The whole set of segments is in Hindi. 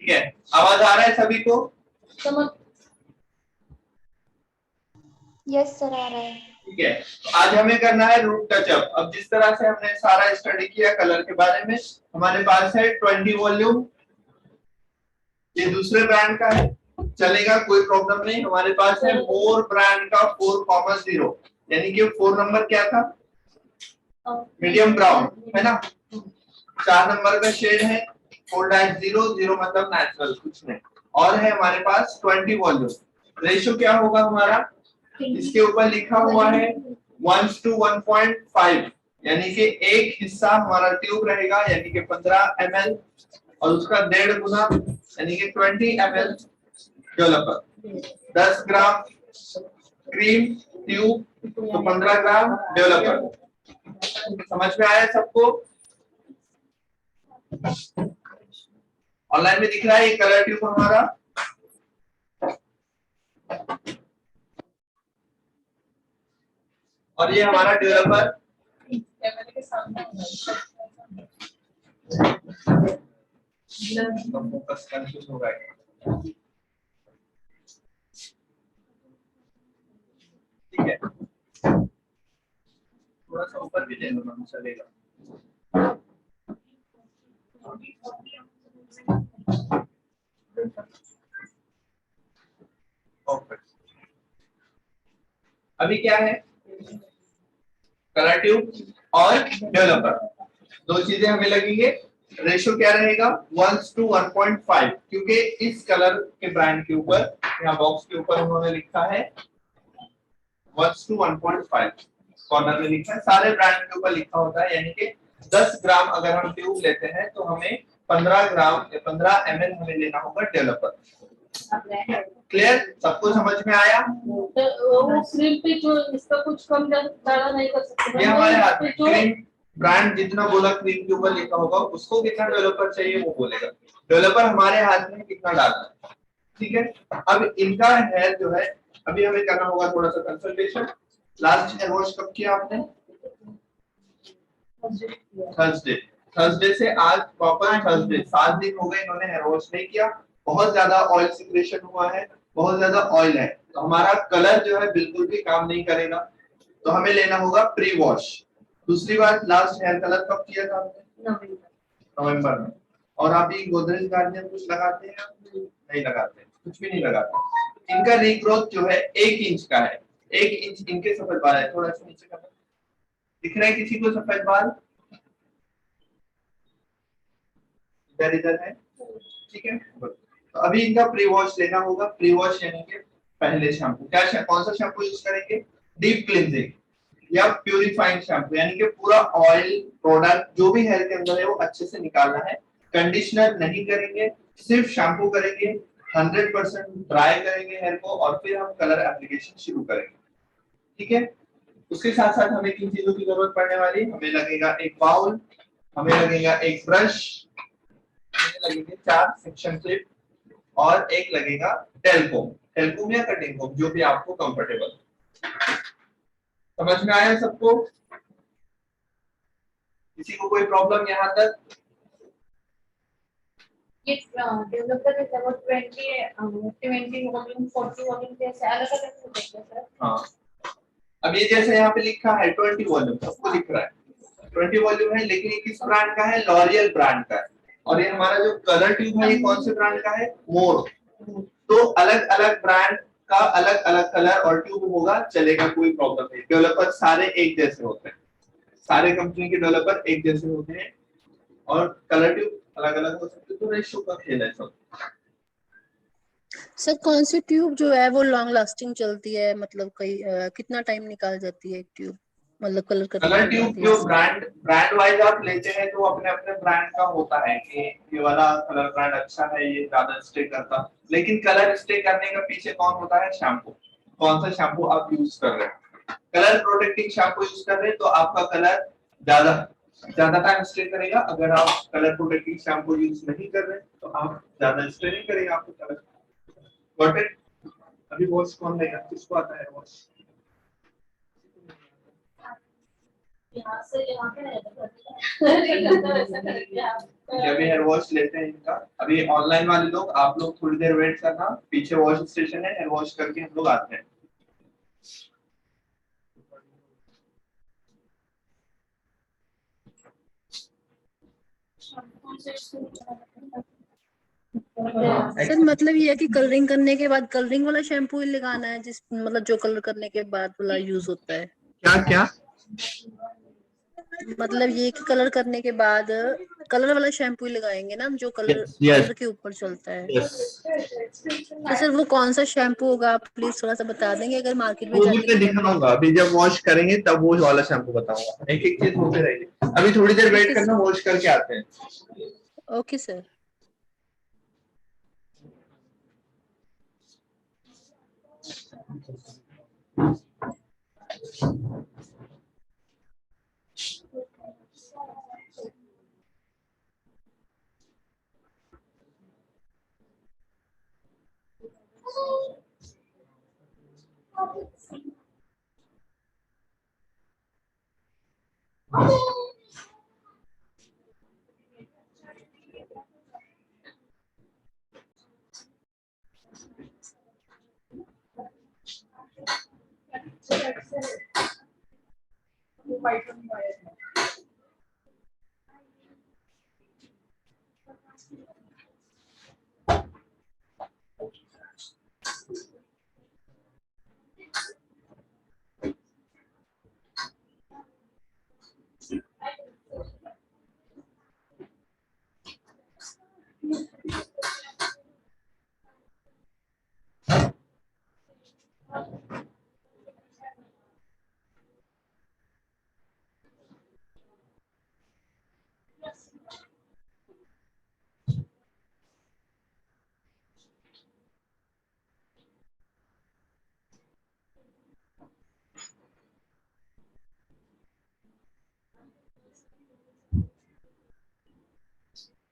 ठीक है, आवाज आ रहा है सभी को? समझ। यस सर आ रहा है। ठीक है, तो आज हमें करना है रूट टचअप। अब जिस तरह से हमने सारा स्टडी किया कलर के बारे में, हमारे पास है 20 वॉल्यूम, ये दूसरे ब्रांड का है, चलेगा, कोई प्रॉब्लम नहीं। हमारे पास है मोर ब्रांड का 4,0, यानी कि 4 नंबर क्या था, मीडियम ब्राउन है ना, 4 नंबर का शेड है, 4-0 मतलब नेचुरल, कुछ नहीं। और है हमारे पास 20 वॉल्यूम। रेशियो क्या होगा हमारा, इसके ऊपर लिखा हुआ है 1:1.5, यानी कि एक हिस्सा हमारा ट्यूब रहेगा, यानी कि 15 ml, और उसका 1.5 गुना यानी कि 20 ml डेवलपर। 10 ग्राम क्रीम ट्यूब तो 15 ग्राम डेवलपर। समझ में आया सबको? ऑनलाइन में दिख रहा है ये कलर ट्यूब हमारा। और ये हमारा डेवलपर। फोकस कंफ्यूज हो गया। ठीक है, थोड़ा सा ऊपर भी ले लो ना, चलेगा। ओके, अभी क्या है, कलर ट्यूब और डेवलपर, दो चीजें हमें लगेंगे। रेशियो क्या रहेगा, 1:1.5, क्योंकि इस कलर के ब्रांड के ऊपर यहाँ बॉक्स के ऊपर उन्होंने लिखा है 1:1.5, कॉर्नर में लिखा है, सारे ब्रांड के ऊपर लिखा होता है, यानी कि 10 ग्राम अगर हम ट्यूब लेते हैं तो हमें 15 ग्राम या 15 ml हमें लेना होगा डेवलपर। क्लियर, सबको समझ में आया? तो वो क्रीम पे जो इसका कुछ कम ज्यादा नहीं कर सकते। ये हमारे हाथ में, क्रीम ब्रांड जितना बोला क्रीम के ऊपर लिखा होगा, उसको कितना डेवलपर चाहिए वो बोलेगा। डेवलपर हमारे हाथ में कितना डालना है, ठीक है। अब इनका हेयर जो है, अभी हमें करना होगा थोड़ा सा कंसल्टेशन। लास्ट हेयर वॉश कब किया आपने? थर्सडे। थर्सडे से आज प्रॉपर थर्सडे 7 दिन हो गए इन्होंने हेयर वॉश नहीं किया, बहुत ज्यादा ऑयल सिक्रेशन हुआ है, बहुत ज्यादा ऑयल है, तो हमारा कलर जो है बिल्कुल भी काम नहीं करेगा, तो हमें लेना होगा प्री वॉश। दूसरी बात, लास्ट हेयर कलर कब किया था आपने? नवंबर में। और आप ये गोदरेज गार्नियर कुछ लगाते हैं? नहीं लगाते, कुछ भी नहीं लगाते। इनका रीग्रोथ जो है 1 इंच का है, 1 इंच इनके सफेद बाल है, थोड़ा सा नीचे करना, दिख रहा है किसी को सफेद बाल? इधर है, ठीक है। तो अभी इनका प्री वॉश लेना होगा। प्री वॉश यानी कि पहले शैम्पू, क्या कौन सा शैम्पू यूज करेंगे? डीप क्लींजिंग या प्यूरिफाइंग शैम्पू, यानी कि पूरा ऑयल प्रोडक्ट जो भी हेयर के अंदर है वो अच्छे से निकालना है। कंडीशनर नहीं करेंगे, सिर्फ शैम्पू करेंगे, 100% ड्राई करेंगे हेयर को, और फिर हम कलर एप्लीकेशन शुरू करेंगे, ठीक है। उसके साथ साथ हमें किन चीजों की जरूरत पड़ने वाली, हमें लगेगा एक बाउल, हमें लगेगा एक ब्रश, हमें लगेंगे 4 सेक्शन क्लिप, और एक लगेगा टेलकोम, टेलकोम या कटिंग कोम, जो भी आपको कंफर्टेबल। समझ में आया सबको? किसी को कोई प्रॉब्लम यहाँ तक? ये डेवलपर है वो 20 वॉल्यूम 40 वॉल्यूम जैसे अलग-अलग होते हैं सर। हाँ, अब ये जैसे यहाँ पे लिखा है 20 वॉल्यूम, सबको लिख रहा है 20 वॉल्यूम है, लेकिन ये किस ब्रांड का है? लॉरियल ब्रांड का है। और ये हमारा जो कलर ट्यूब है ये कौन से ब्रांड का है? मोर। तो अलग अलग ब्रांड का अलग अलग कलर और ट्यूब होगा, चलेगा, कोई प्रॉब्लम नहीं। डेवलपर सारे एक जैसे होते हैं, सारे कंपनी के डेवलपर एक जैसे होते हैं, और कलर ट्यूब अलग अलग हो सकते हैं, तो रेशियो का खेल है सब। सर कौन सी ट्यूब जो है वो लॉन्ग लास्टिंग चलती है, मतलब कई कितना टाइम निकाल जाती है एक ट्यूब, मतलब कलर करने कलर के ट्यूब बाद? जो ब्रांड वाइज आप लेते हैं तो अपने अपने ब्रांड का होता है कि ये वाला कलर ब्रांड अच्छा है, ये ज्यादा स्टे करता, लेकिन कलर स्टे करने का पीछे कौन होता है? शैम्पू। कौन सा शैम्पू आप यूज कर रहे हैं? कलर प्रोटेक्टिंग शैम्पू यूज कर रहे हैं तो आपका कलर ज्यादा ज्यादा टाइम स्टे करेगा। अगर आप कलर प्रोटेक्टिंग शैम्पू यूज नहीं कर रहे तो आप ज्यादा स्टे नहीं करेगा आपको कलर। Got it? अभी वॉश कौन लेगा, किसको आता है वॉश? यहाँ से यहाँ पे नहीं जाता ऐसा करेंगे आप जब भी हेयर वॉश लेते हैं इनका, अभी ऑनलाइन वाले लोग, आप लोग थोड़ी देर वेट करना, पीछे वॉश स्टेशन है, हेयर वॉश करके हम लोग आते हैं। सर मतलब ये है कि कलरिंग करने के बाद कलरिंग वाला शैम्पू ही लगाना है, जिस मतलब जो कलर करने के बाद वाला यूज होता है। क्या क्या मतलब ये कि कलर करने के बाद कलर वाला शैम्पू ही लगाएंगे ना, जो कलर Yes, yes. कलर के ऊपर चलता है। यस, तो सर वो कौन सा शैम्पू होगा, आप प्लीज थोड़ा सा बता देंगे, अगर मार्केट में वो भी जाके मैं खरीदना दिखाऊंगा, अभी जब वॉश करेंगे तब वो वाला शैम्पू बताऊंगा, एक एक चीज होते रहेगी। अभी थोड़ी देर वेट Okay, करना, sir. वॉश करके आते हैं। Okay sir.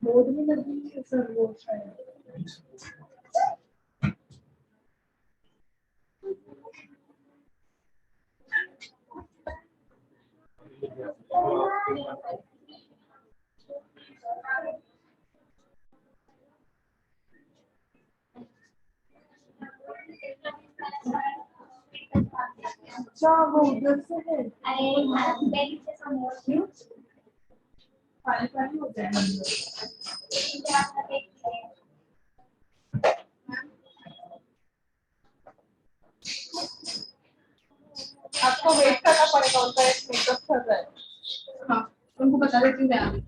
बोर्ड में लगी है सर वो शायद। अच्छा वो उधर से है। अरे बैंक से समोर क्यों पानी पानी हो जाएगा। आपको वेट करना पड़ेगा, उनका एक मेकअप चल रहा है। हाँ उनको बता देती हूँ मैं अभी।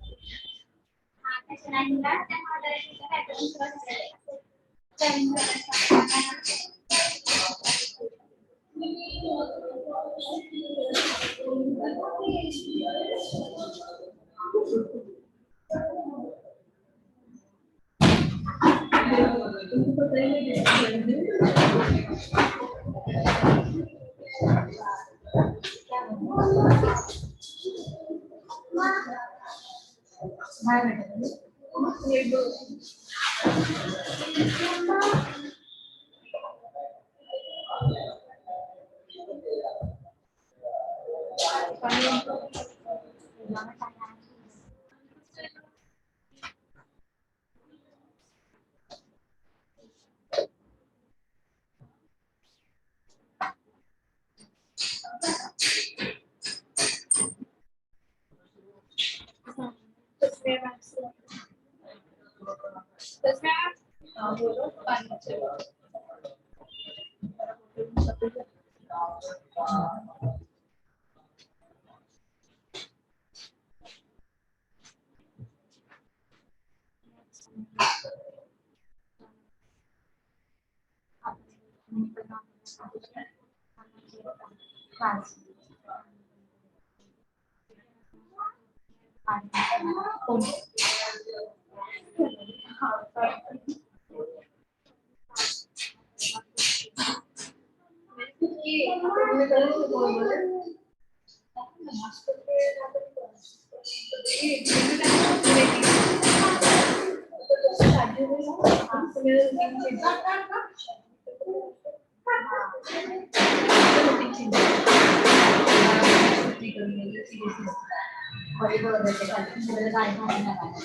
और ये बोल रहे थे कल मेरे गाय को नहीं लगाना।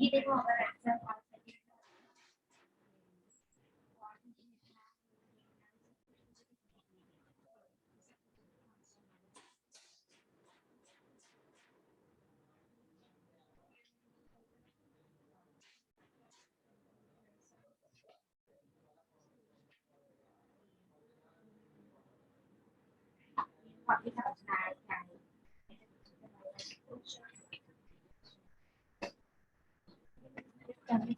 ये देखो अगर ऐसा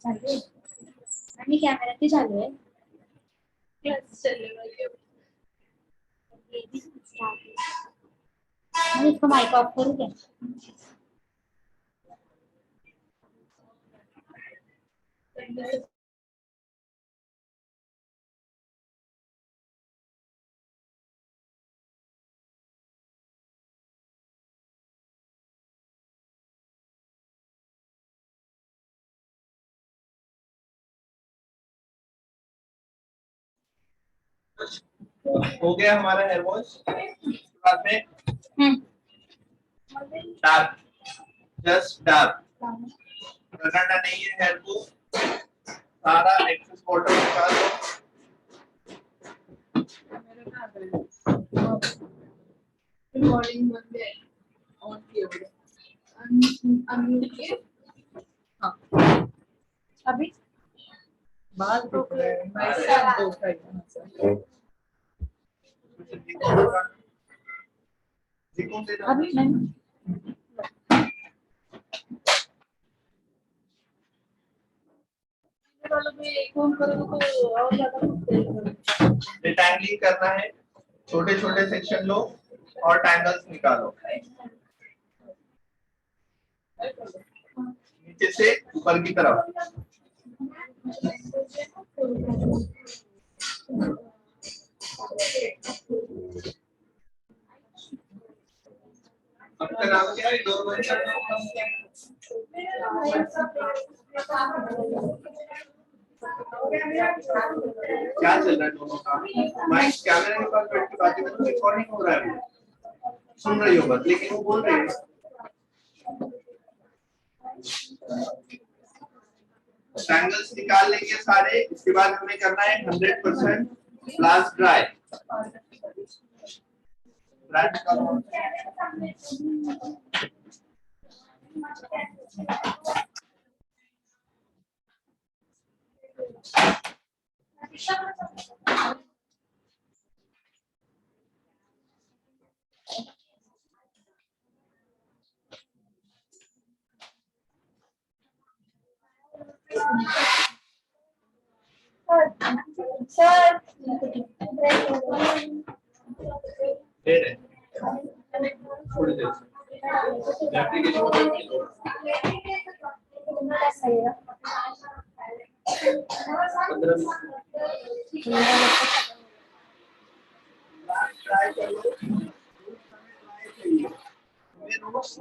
चालू है आणि कॅमेरा ते चालू आहे क्लास चलेगा ये मैं इसको माइक ऑफ करूँ क्या हो गया हमारा हेयर वॉश। बाद में डार्क, जस्ट डार्क लगाना नहीं है हेयर को, सारा एक्सेस वाटर निकाल दो। रिकॉर्डिंग बंद है ऑन किया हुआ अनम्यूट किए हाँ अभी बाल तो मैं सब दो अभी मैं वालों में फोन करोगे तो और ज्यादा डिटैंगलिंग करना है, छोटे छोटे सेक्शन लो और टैंगल्स निकालो नीचे से ऊपर की तरफ। आपका नाम क्या है? क्या चल रहा है दोनों का? माइक कैमरे के पास बैठ के बातें करो, रिकॉर्डिंग हो रहा है, सुन रही हो बस, लेकिन वो बोल रही है। ट्रायंगल्स निकाल लेंगे सारे, इसके बाद हमें करना है 100% ब्लास्ट ड्राई। सर दे रहे थोड़ी देर एप्लीकेशन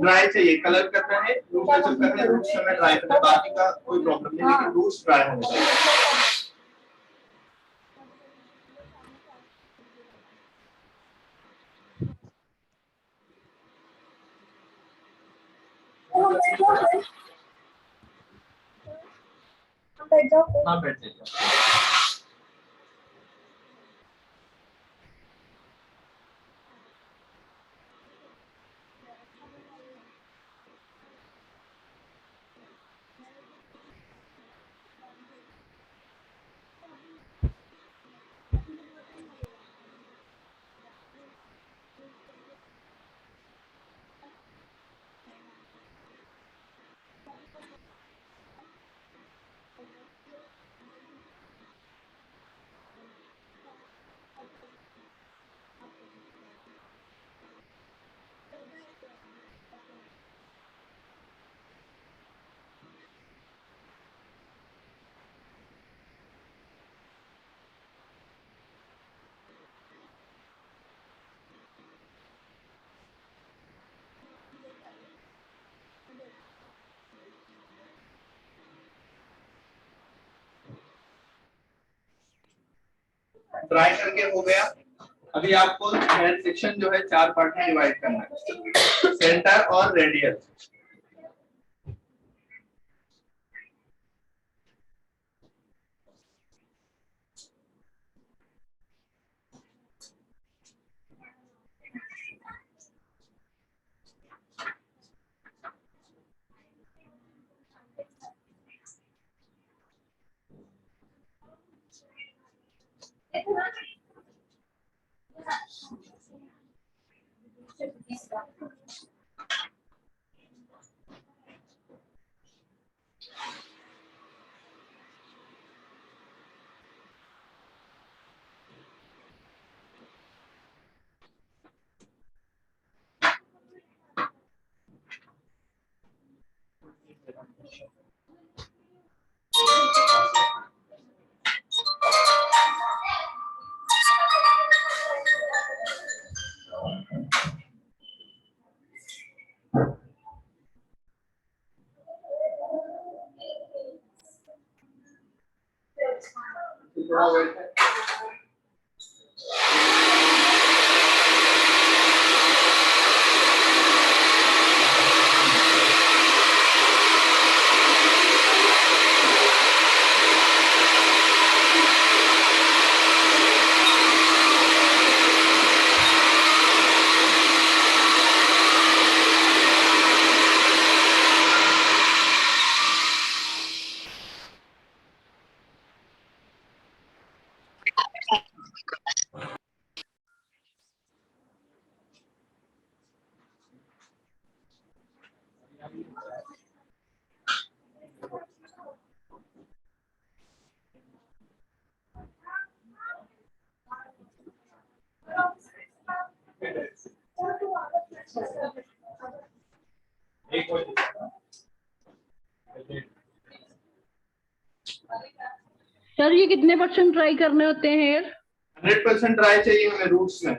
ड्राई चाहिए, कलर करना है, रूट टचअप करना है, रूट समय ड्राई करना है, बाकी का कोई प्रॉब्लम नहीं, लेकिन रूट्स ड्राई होने चाहिए। हाँ बैठ जाइए। ड्राई करके हो गया। अभी आपको हेयर सेक्शन जो है 4 पार्ट में डिवाइड करना है, सेंटर और रेडियल। थोड़ा वेट है। सर ये कितने % ट्राई करने होते हैं हेयर? 100% ड्राई चाहिए हमें रूट्स में।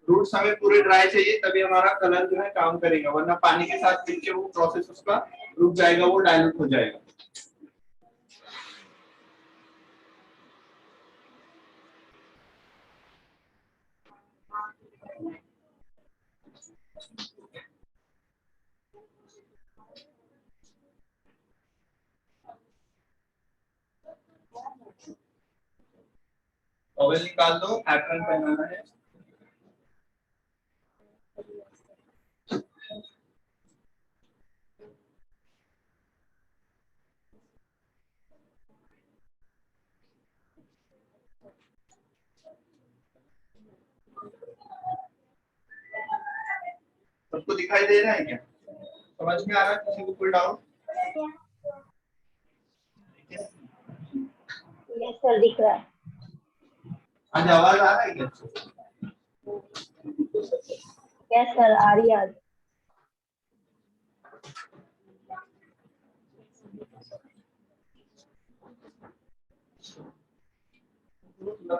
रूट्स हमें पूरे ड्राई चाहिए, तभी हमारा कलर जो है काम करेगा, वरना पानी के साथ मिलके वो प्रोसेस उसका रुक जाएगा, वो डाइल्यूट हो जाएगा। टॉवेल निकाल दो, एप्रन पहनाना है। सबको दिखाई दे रहा है क्या? समझ में आ रहा है किसी को कोई डाउट? यस सर दिख रहा है। आज आवाज आ रहा है क्या? यस सर आ रही है। चलो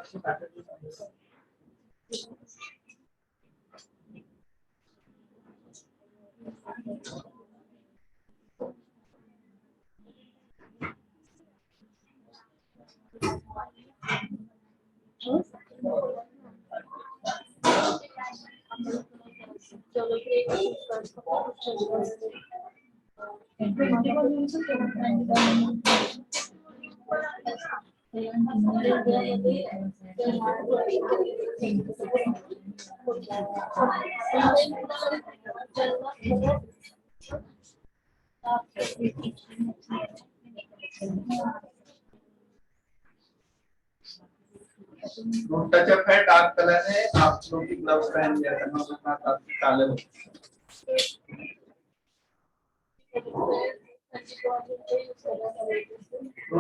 टचअप है, डार्क कलर है, आप लोग की ग्लव्स पहन लिया करना वरना काफी काले हो।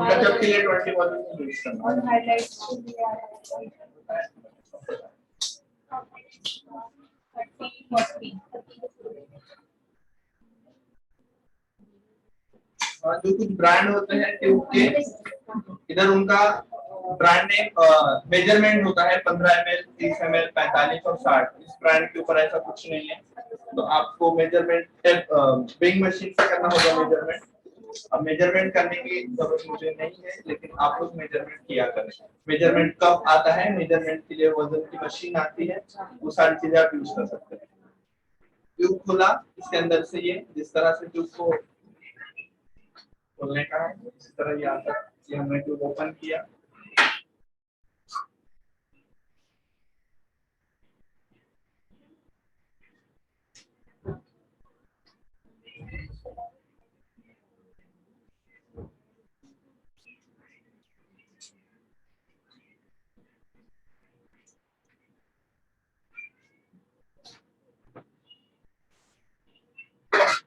टचअप के लिए 20 वॉल्यूम यूज करना और हाइलाइट्स के लिए आ रहा है। और जो कुछ ब्रांड होते हैं ट्यूब के, इधर उनका ब्रांड नेम मेजरमेंट होता है 15 ml, 30 ml, 45 और 60। इस ब्रांड के ऊपर ऐसा कुछ नहीं है, तो आपको मेजरमेंट बिंग मशीन से करना होगा मेजरमेंट। अब मेजरमेंट करने की जरूरत मुझे नहीं है, लेकिन आप लोग मेजरमेंट किया करें। मेजरमेंट कप आता है, मेजरमेंट के लिए वजन की मशीन आती है, वो सारी चीजें आप यूज कर सकते हैं। ट्यूब खुला, इसके अंदर से ये जिस तरह से ट्यूब को खोलने का है, इस तरह ये आता है। ये हमने ट्यूब ओपन किया,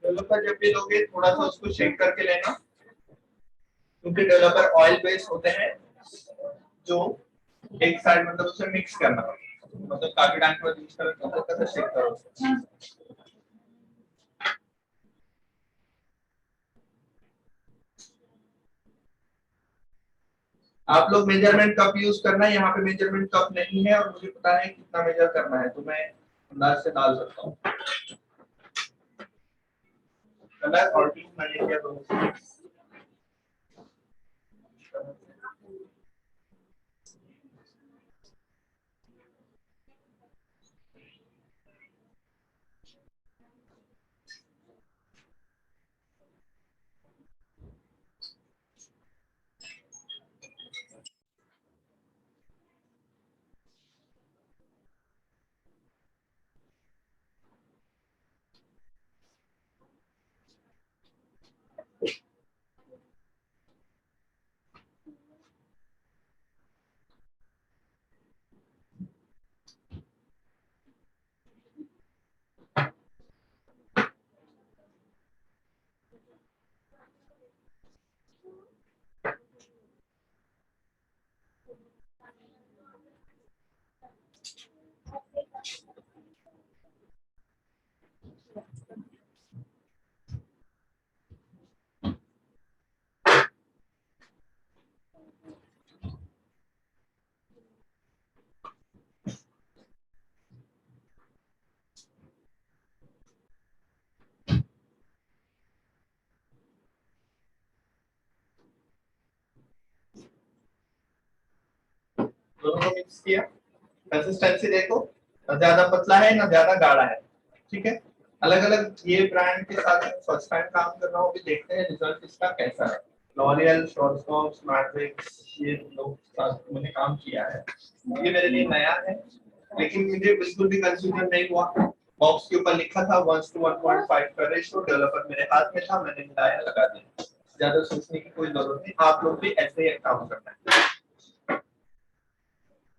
डेवलपर जब भी लोगे थोड़ा सा उसको शेक करके लेना, क्योंकि डेवलपर ऑयल बेस्ड होते हैं, जो एक साइड मतलब उसे मिक्स करना, मतलब काफी टाइम पर यूज करो तो हल्का सा शेक करो। आप लोग मेजरमेंट कप यूज करना है, यहाँ पे मेजरमेंट कप नहीं है और मुझे पता है कितना मेजर करना है, तो मैं अंदाज से डाल सकता हूँ। कलर और ट्यूब मैंने किया दोनों। दोनों को मिक्स किया, कंसिस्टेंसी देखो, ना ज्यादा पतला है ना ज्यादा गाढ़ा है, ठीक है। अलग अलग ये ब्रांड के साथ फर्स्ट टाइम काम कर रहा हूँ, भी देखते हैं रिजल्ट इसका कैसा है। लॉरियल, शॉर्ट्सकॉप्स, मैट्रिक्स, ये लोग साथ मैंने काम किया है, ये मेरे लिए नया है, लेकिन मुझे बिल्कुल भी कंफ्यूजन नहीं हुआ। बॉक्स के ऊपर लिखा था 1:1.5 का रेशियो, डेवलपर मेरे हाथ में था, मैंने मिलाया लगा दिया, ज्यादा सोचने की कोई जरूरत नहीं। आप लोग भी ऐसे ही काम करना है।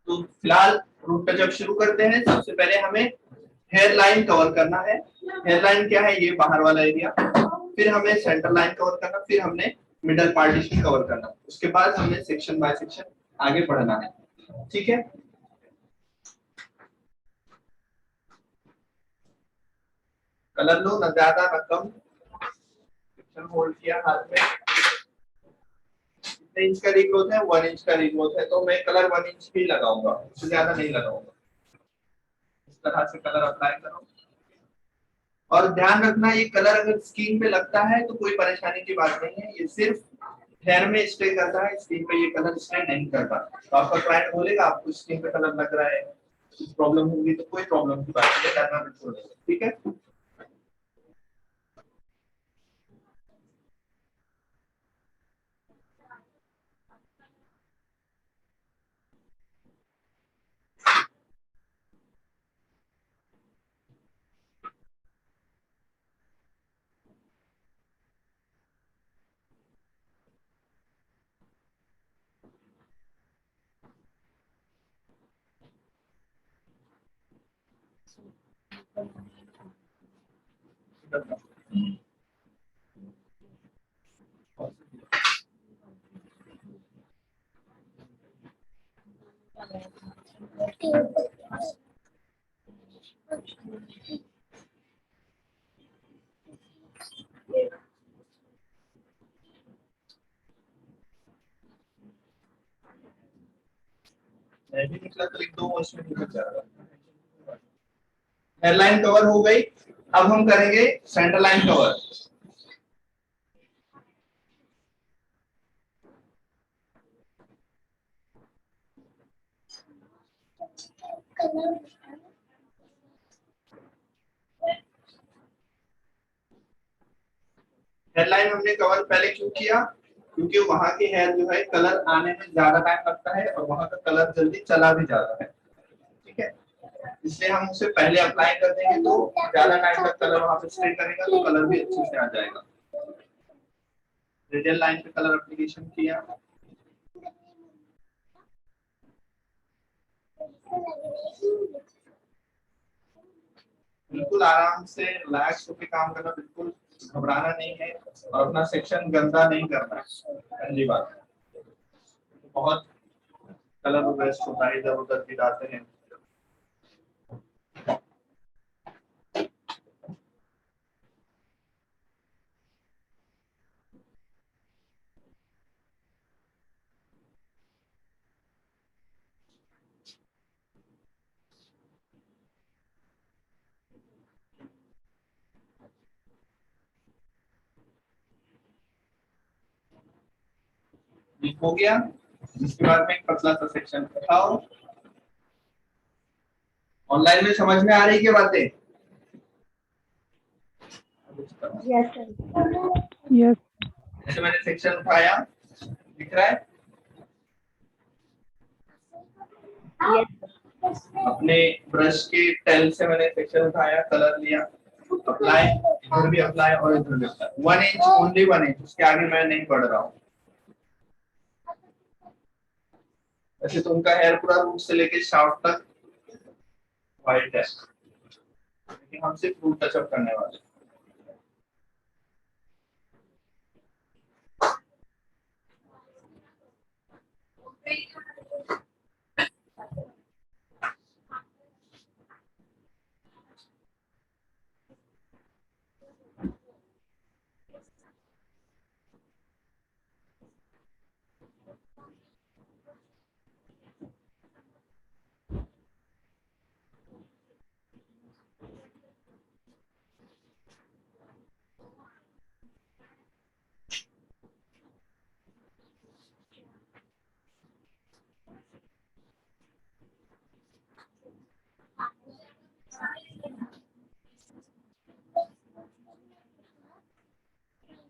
तो फिलहाल रूट टचअप शुरू करते हैं। सबसे पहले हमें हेयर लाइन कवर करना है। हेयर लाइन क्या है? ये बाहर वाला एरिया, फिर हमें सेंटर लाइन कवर करना, फिर हमने मिडल पार्टीशन कवर करना, उसके बाद हमें सेक्शन बाय सेक्शन आगे बढ़ना है। ठीक है, कलर लो ना ज्यादा ना कम, सेक्शन होल्ड किया हाथ में। कितने इंच का रीग्रोथ है? 1 इंच का रीग्रोथ है, तो मैं कलर 1 इंच ही लगाऊंगा, उससे ज्यादा नहीं लगाऊंगा। इस तरह से कलर अप्लाई करो और ध्यान रखना ये कलर अगर स्किन पे लगता है तो कोई परेशानी की बात नहीं है, ये सिर्फ हेयर में स्टे करता है, स्किन पे ये कलर स्टे नहीं करता। तो आपका क्लाइंट बोलेगा आपको स्किन पे कलर लग रहा है, कुछ प्रॉब्लम होगी, तो कोई प्रॉब्लम की बात नहीं है, डरना बिल्कुल नहीं, ठीक है। मैं भी निकला तो 1-2 वर्ष में निकल जाएगा। हेडलाइन कवर हो गई, अब हम करेंगे सेंटर लाइन कवर। हेडलाइन हमने कवर पहले क्यों किया? क्योंकि वहां के हेयर जो है कलर आने में ज्यादा टाइम लगता है और वहां का कलर जल्दी चला भी जाता है, ठीक है, इसलिए हम उसे पहले अप्लाई कर देंगे तो ज्यादा टाइम तक कलर वहां पे स्टे करेगा, तो कलर भी अच्छे से आ जाएगा। रेडियल लाइन पे कलर एप्लीकेशन किया, बिल्कुल आराम से रिलैक्स होकर काम करना, बिल्कुल घबराना नहीं है और अपना सेक्शन गंदा नहीं करना है, पहली बात। बहुत कलर वेस्ट होता है, इधर उधर गिराते हैं। हो गया, इसके बाद में एक पतला सा सेक्शन उठाओ। ऑनलाइन में समझ में आ रही क्या बातें? Yes sir. यस। जैसे मैंने सेक्शन उठाया, दिख रहा है? अपने ब्रश के टेल से मैंने सेक्शन उठाया, कलर लिया, अप्लाई, इधर भी अप्लाई और इधर भी अप्लाई। 1 इंच, ओनली 1 इंच, उसके आगे मैं नहीं बढ़ रहा हूँ। वैसे तो उनका हेयर पूरा रूट से लेके शाफ्ट तक व्हाइट है, लेकिन हम सिर्फ रूट टचअप करने वाले।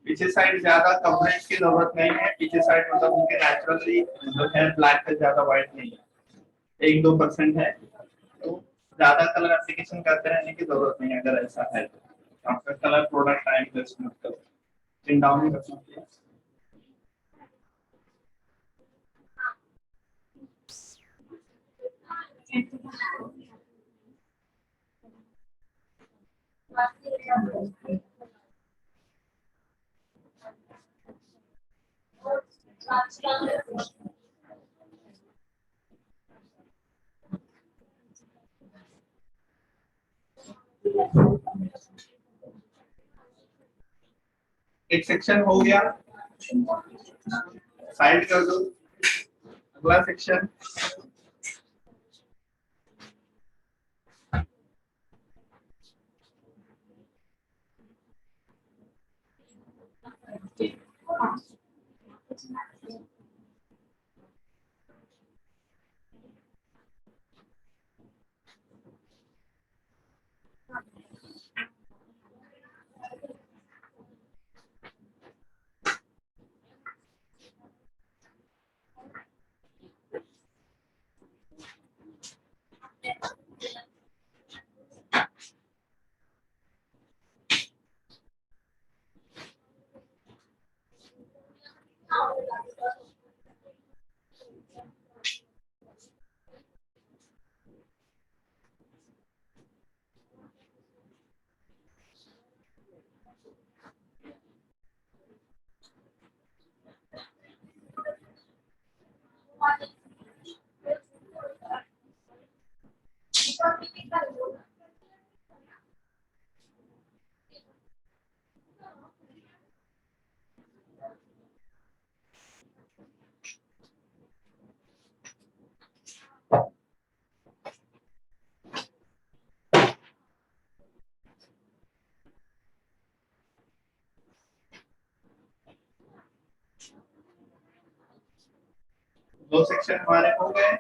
पीछे साइड ज्यादा कवरेज की जरूरत नहीं है, पीछे साइड मतलब उनके नेचुरली जो है ब्लैक है, ज्यादा व्हाइट नहीं है, 1-2% है, तो ज्यादा कलर एप्लीकेशन करते रहने की जरूरत नहीं है। अगर ऐसा है तो आपका कलर प्रोडक्ट टाइम वेस्ट मत करो, पिन डाउन नहीं करना चाहिए। एक सेक्शन हो गया, साइड कर दो। अगला सेक्शन दो सेक्शन हमारे हो गए।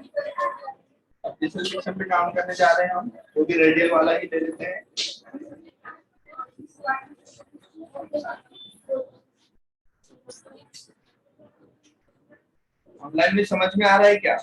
अब तीसरे सेक्शन पे काम करने जा रहे हैं हम, वो भी रेडियल वाला ही ले लेते हैं। ऑनलाइन में समझ में आ रहा है क्या?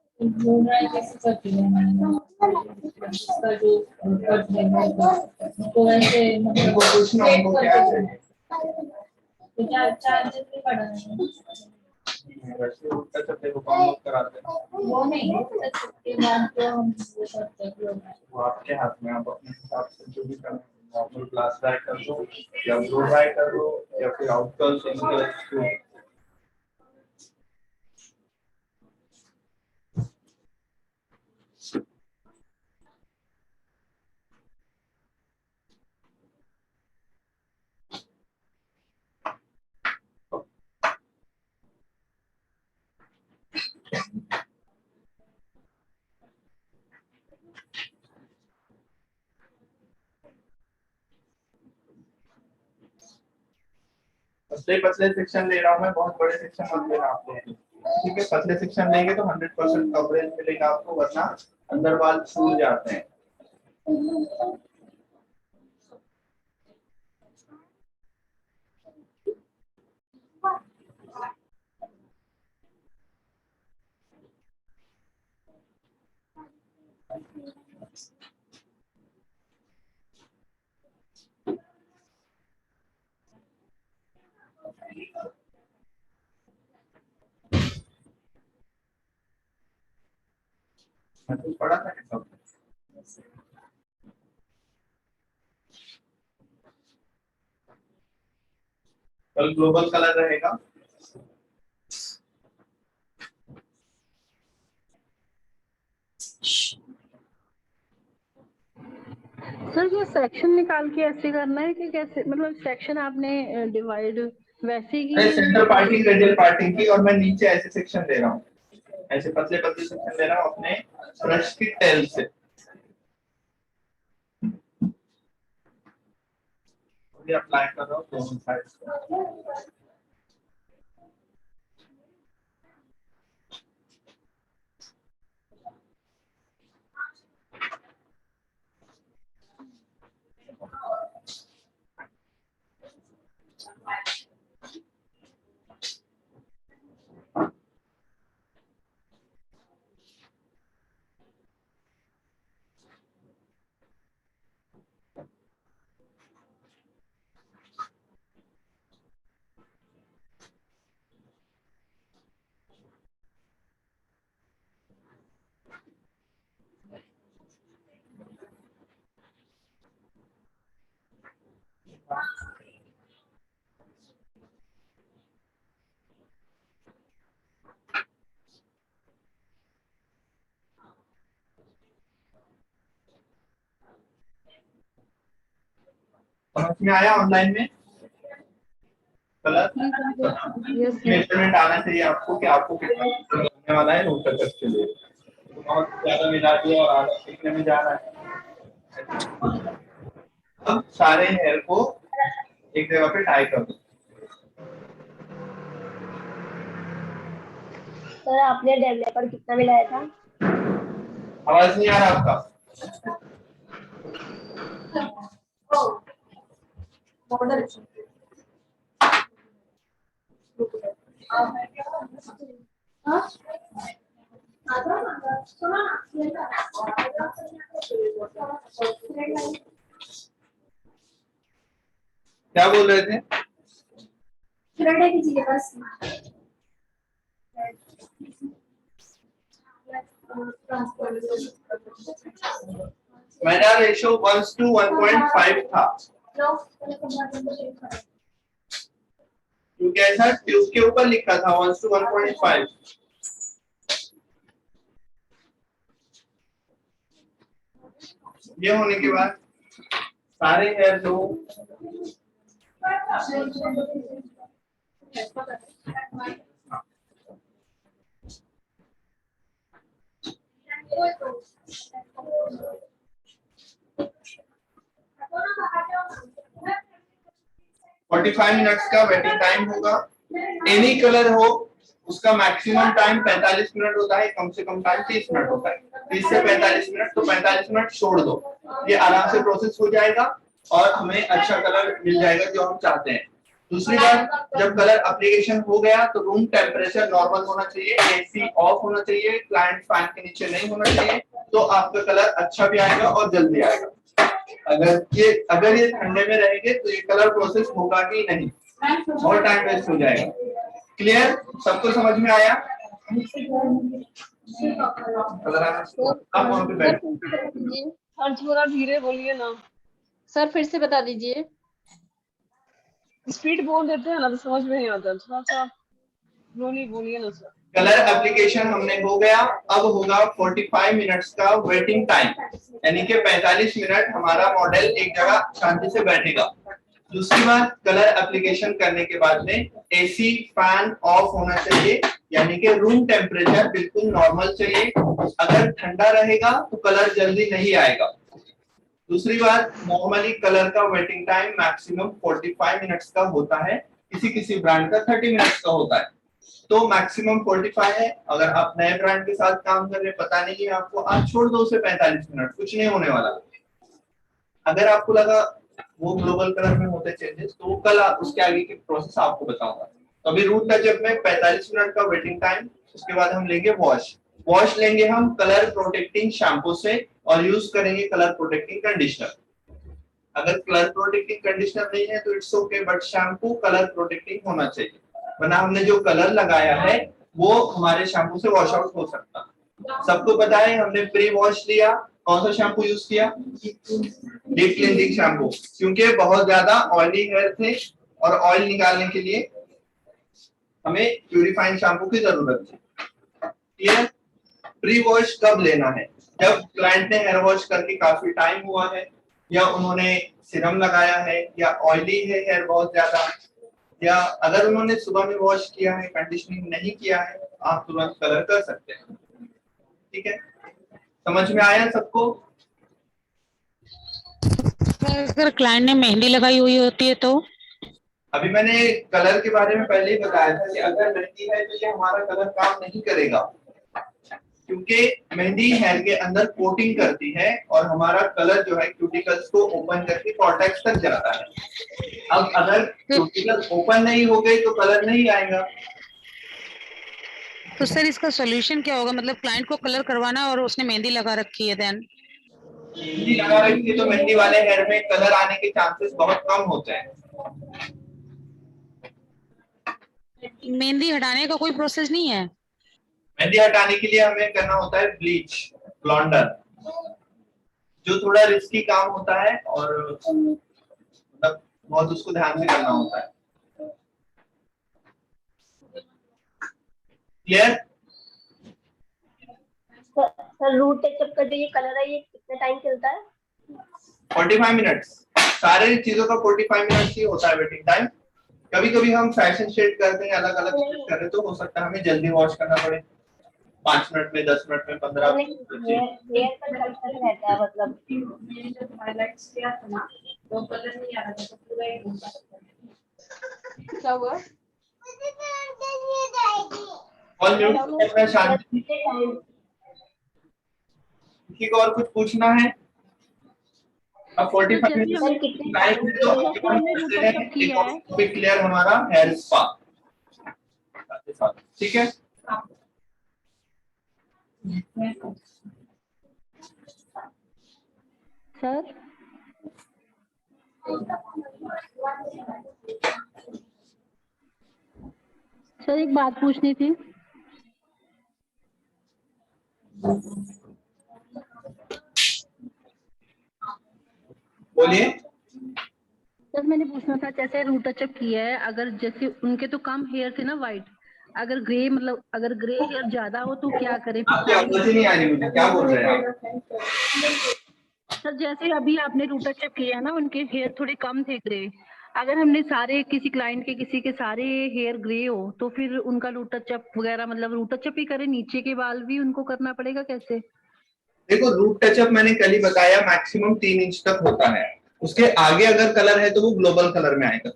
कैसे करती हूँ इसका जो कट है तो ऐसे उनको पूछना उनको क्या चाहिए। चार्जेस भी पड़ा है वैसे उनका सब देखो कौन लोग कराते हैं, वो नहीं उसके बाद तो हम वो करते हैं वो आपके हाथ में, आप अपने हिसाब से जो भी करना है, नॉर्मल क्लास ड्राई कर दो या ब्लो ड्राई कर दो या फिर आउटकर्स इनकर्स। पतले पतले सेक्शन ले रहा हूँ मैं, बहुत बड़े सेक्शन मत लेना आप लोग। ठीक है, पतले सेक्शन लेंगे तो 100% कवरेज मिलेगा आपको, वरना अंदर बाल फूल जाते हैं। पड़ा था सब कल ग्लोबल कलर रहेगा। सर ये सेक्शन निकाल के ऐसे करना है कि कैसे, मतलब सेक्शन आपने डिवाइड वैसे की अरे सेंटर पार्टिंग रेडियल पार्टिंग की, और मैं नीचे ऐसे सेक्शन दे रहा हूँ, ऐसे पतले पतले सेक्शन दे रहा हूँ अपने ब्रश की टेल से। अप्लाई कर रहा हूँ दोनों साइड। समझ में आया ऑनलाइन में कलर मेजरमेंट आना चाहिए आपको कि आपको कितना लगने वाला है रूट टच के लिए। बहुत ज्यादा मिला दिया और आधा सीखने में जा रहा है। अब सारे हेयर को एक जगह पे टाई कर दो। सर आपने डेवलपर कितना मिलाया था? आवाज नहीं आ रहा आपका? क्या बोल रहे थे? थ्रेड है किसी के पास? मेरा रेशियो 1:1.5 था, क्योंकि ऐसा ट्यूब के ऊपर लिखा था 1:1.5। ये होने के बाद सारे हेयर जो फोर्टी 45 मिनट्स का वेटिंग टाइम होगा। एनी कलर हो उसका मैक्सिमम टाइम 45 मिनट होता है, कम से कम टाइम 30 मिनट होता है। 30 से 45 मिनट, तो 45 मिनट छोड़ दो, ये आराम से प्रोसेस हो जाएगा और हमें अच्छा कलर मिल जाएगा जो हम चाहते हैं। दूसरी बात, जब कलर एप्लीकेशन हो गया तो रूम टेम्परेचर नॉर्मल होना चाहिए, एसी ऑफ होना चाहिए, क्लाइंट फैन के नीचे नहीं होना चाहिए, तो आपका कलर अच्छा भी आएगा और जल्दी आएगा। अगर ये ठंडे में रहेंगे तो ये कलर प्रोसेस होगा ही नहीं, और टाइम वेस्ट हो जाएगा। क्लियर? सबको समझ में आया? आप बैठ थोड़ा धीरे बोलिए ना सर, फिर से बता दीजिए। स्पीड बोल देते हैं ना तो समझ में नहीं आता, थोड़ा सा स्लोली बोलिए ना सर। कलर एप्लीकेशन हमने हो गया, अब होगा 45 मिनट्स का वेटिंग टाइम, यानी कि 45 मिनट हमारा मॉडल एक जगह शांति से बैठेगा। दूसरी बात, कलर एप्लीकेशन करने के बाद में एसी फैन ऑफ होना चाहिए, यानी कि रूम टेम्परेचर बिल्कुल नॉर्मल चाहिए। अगर ठंडा रहेगा तो कलर जल्दी नहीं आएगा। दूसरी बात, नॉर्मली कलर का वेटिंग टाइम मैक्सिमम 45 मिनट्स का होता है, किसी किसी ब्रांड का 30 मिनट्स का होता है, तो मैक्सिमम 45 है। अगर आप नए ब्रांड के साथ काम कर रहे, पता नहीं है आपको, आप छोड़ दो उसे 45 मिनट, कुछ नहीं होने वाला। अगर आपको लगा वो ग्लोबल कलर में होते चेंजेस, तो कल उसके आगे की प्रोसेस आपको बताऊंगा। तो अभी रूट टचअप में 45 मिनट का वेटिंग टाइम, उसके बाद हम लेंगे वॉश लेंगे हम कलर प्रोटेक्टिंग शैम्पू से और यूज करेंगे कलर प्रोटेक्टिंग कंडीशनर। अगर कलर प्रोटेक्टिंग कंडीशनर नहीं है तो it's okay, but shampoo colour protecting होना चाहिए, वरना हमने जो कलर लगाया है वो हमारे शैम्पू से वॉश आउट हो सकता है। सबको पता है हमने प्री वॉश लिया, कौन सा शैम्पू यूज किया? डीप क्लींजिंग शैम्पू, क्योंकि बहुत ज्यादा ऑयली हेयर थे और ऑयल निकालने के लिए हमें प्यूरिफाइंग शैम्पू की जरूरत है। क्लियर? प्री वॉश कब लेना है? जब क्लाइंट ने हेयर वॉश करके काफी टाइम हुआ है, या उन्होंने सीरम लगाया है, या ऑयली है हेयर बहुत ज्यादा, या अगर उन्होंने सुबह में वॉश किया है, कंडीशनिंग नहीं किया है, आप तुरंत कलर कर सकते हैं। ठीक है, समझ में आया सबको? अगर क्लाइंट ने मेहंदी लगाई हुई होती है तो? अभी मैंने कलर के बारे में पहले ही बताया था कि अगर मेहंदी है तो ये हमारा कलर काम नहीं करेगा, क्योंकि मेहंदी हेयर के अंदर कोटिंग करती है और हमारा कलर जो है क्यूटिकल्स को ओपन करके कॉर्टेक्स तक जाता है। अब अगर क्यूटिकल ओपन नहीं हो गई तो कलर नहीं आएगा। तो सर इसका सॉल्यूशन क्या होगा? मतलब क्लाइंट को कलर करवाना और उसने मेहंदी लगा रखी है, देन मेहंदी लगा रखी है तो मेहंदी वाले हेयर में कलर आने के चांसेस बहुत कम होते हैं। मेहंदी हटाने का कोई प्रोसेस नहीं है? मेहंदी हटाने के लिए हमें करना होता है ब्लीच, ब्लॉन्डर, जो थोड़ा रिस्की काम होता है और मतलब बहुत उसको ध्यान से करना होता है। क्लियर? सर रूट टचअप का जो ये कलर है ये कितने टाइम चलता है? 45 मिनट्स। सारे चीजों का 45 मिनट्स ही होता है वेटिंग टाइम। कभी कभी हम फैशन शेड करते हैं, अलग अलग शेड कर रहे हैं, तो हो सकता है हमें जल्दी वॉश करना पड़े, 5 मिनट में, 10 मिनट में, 15 हेयर का कलर रहता है मतलब मैंने जब हाइलाइट्स किया था ना तो कलर नहीं आ रहा था, तो पूरा ही होता क्या हुआ? और म्यूट में शांति। किसी को और कुछ पूछना है? अब 45 मिनट टाइम है तो टॉपिक क्लियर हमारा हेयर स्पा। ठीक है, सर सर एक बात पूछनी थी। बोलिए। सर मैंने पूछना था, जैसे रूट टचअप किया है, अगर जैसे उनके तो कम हेयर थे ना वाइट, अगर ग्रे मतलब अगर ग्रे हेयर ज्यादा हो तो क्या करें? आपकी आवाज ही नहीं आ रही मुझे, क्या बोल रहे हैं आप? सर जैसे अभी आपने रूट टचअप किया है ना, उनके हेयर थोड़े कम थे ग्रे, अगर हमने सारे किसी क्लाइंट के किसी के सारे हेयर ग्रे हो तो फिर उनका रूट टचअप वगैरह मतलब रूट टचअप ही करें, नीचे के बाल भी उनको करना पड़ेगा कैसे? देखो, रूट टचअप मैंने कल ही बताया मैक्सिमम 3 इंच तक होता है, उसके आगे अगर कलर है तो वो ग्लोबल कलर में आएगा।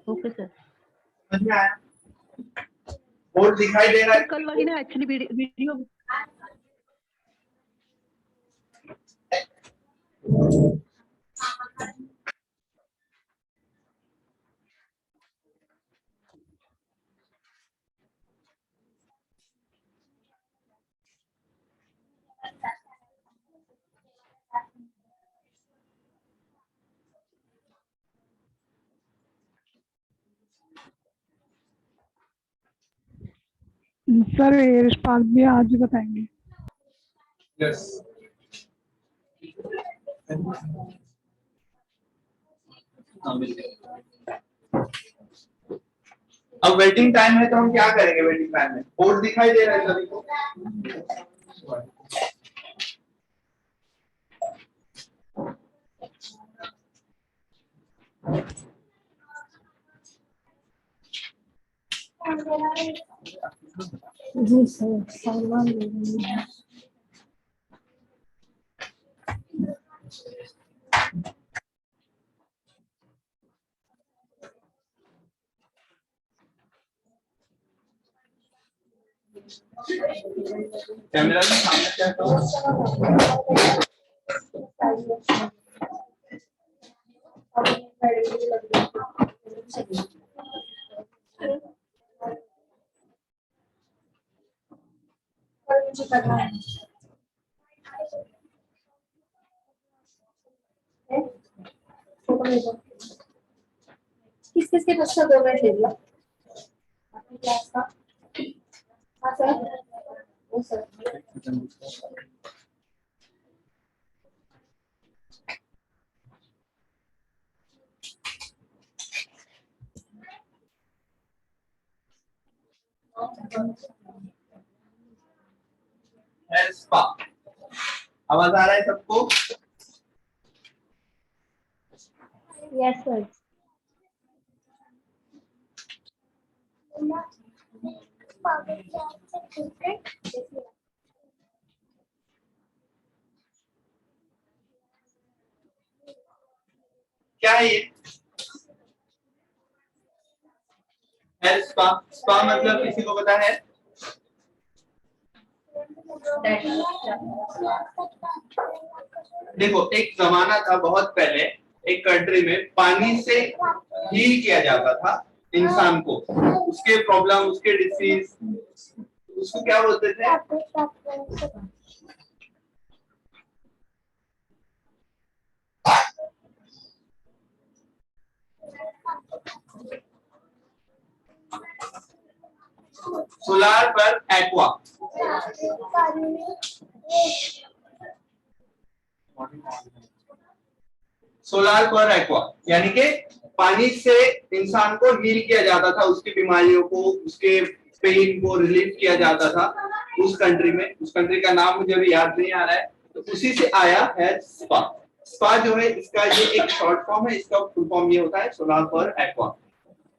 Okay sir. समझ में आया? बोर्ड दिखाई दे रहा है? कल वही ना actually video sir hair spa भी आज ही बताएंगे। यस। अब वेटिंग टाइम है तो हम क्या करेंगे? वेटिंग टाइम में बोर्ड दिखाई दे रहा है सभी को? जी सर, सामान ले रही हूँ। कैमरा के सामने क्या करो? किस किस के बच्चा 2 मिनट ले लिया आपकी क्लास का? हाँ सर, वो सर हेयर स्पा। आवाज आ रहा है सबको? Yes sir. क्या है ये? Hair spa. स्पा मतलब किसी को पता है? देखो, एक जमाना था बहुत पहले, एक कंट्री में पानी से हील किया जाता था इंसान को, उसके प्रॉब्लम, उसके डिसीज, उसको क्या बोलते थे? सोलार पर एक्वा। सोलार पर एक्वा यानी कि पानी से इंसान को हील किया जाता था, उसकी बीमारियों को, उसके पेन को रिलीफ किया जाता था उस कंट्री में। उस कंट्री का नाम मुझे अभी याद नहीं आ रहा है, तो उसी से आया है स्पा। स्पा जो है इसका ये एक शॉर्ट फॉर्म है, इसका फुल फॉर्म ये होता है सोलार पर एक्वा।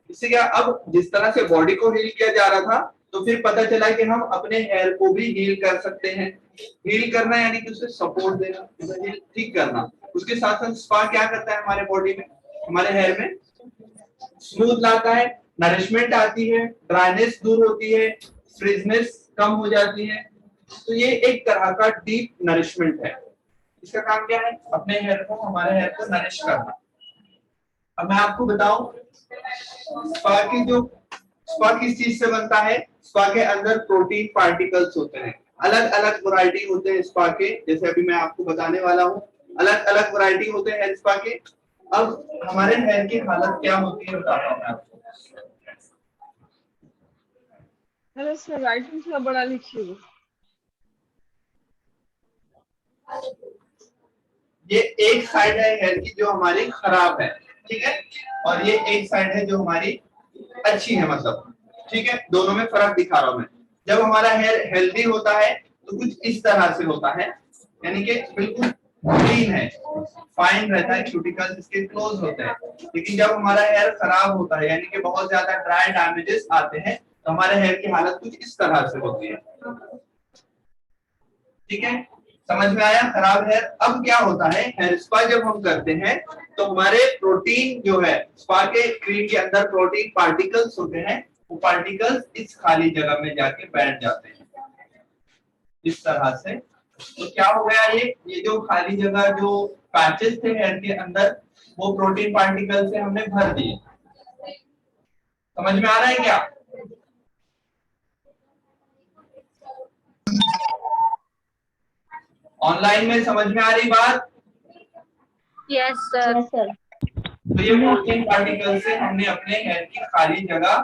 इससे क्या, अब जिस तरह से बॉडी को हील किया जा रहा था, तो फिर पता चला कि हम अपने हेयर को भी हील कर सकते हैं। हील करना यानी कि उसे सपोर्ट देना, उसे ठीक करना। उसके साथ साथ स्पा क्या करता है हमारे बॉडी में, हमारे हेयर में? स्मूथ लाता है, नरिशमेंट आती है, ड्राइनेस दूर होती है, फ्रिजनेस कम हो जाती है। तो ये एक तरह का डीप नरिशमेंट है। इसका काम क्या है? अपने हेयर को, हमारे हेयर को नरिश करना। अब मैं आपको बताऊं, स्पा किस चीज से बनता है? स्पा के अंदर प्रोटीन पार्टिकल्स होते हैं, अलग अलग वैरायटी होते हैं स्पा के, जैसे अभी मैं आपको बताने वाला हूँ। अलग अलग वैरायटी होते हैं हेयर स्पा के। अब हमारे हेयर की हालत क्या होती है बताता हूँ मैं आपको। हेलो सर, राइटिंग थोड़ा बड़ा लिखिए। ये एक साइड है हेयर की जो हमारी खराब है, ठीक है, और ये एक साइड है जो हमारी अच्छी है, मतलब ठीक है, दोनों में फर्क दिखा रहा हूं मैं। जब हमारा हेयर हेल्दी होता है तो कुछ इस तरह से होता है, यानी कि बिल्कुल क्लीन है, फाइन रहता है, क्यूटिकल्स इसके क्लोज होते हैं। लेकिन जब हमारा हेयर खराब होता है, यानी कि बहुत ज्यादा ड्राई डैमेजेस आते हैं, तो हमारे हेयर की हालत कुछ इस तरह से होती है। ठीक है, समझ में आया? खराब हेयर। अब क्या होता है, हेयर स्पा जब हम करते हैं तो हमारे प्रोटीन जो है, स्पा के क्रीम के अंदर प्रोटीन पार्टिकल्स होते हैं, वो पार्टिकल्स इस खाली जगह में जाके बैठ जाते हैं इस तरह से। तो क्या हो गया, ये जो खाली जगह, जो पैचेस थे हेयर के अंदर, वो प्रोटीन पार्टिकल से हमने भर दिए। समझ में आ रहा है क्या? ऑनलाइन में समझ में आ रही बात? Yes sir. तो ये प्रोटीन पार्टिकल से हमने अपने हेयर की खाली जगह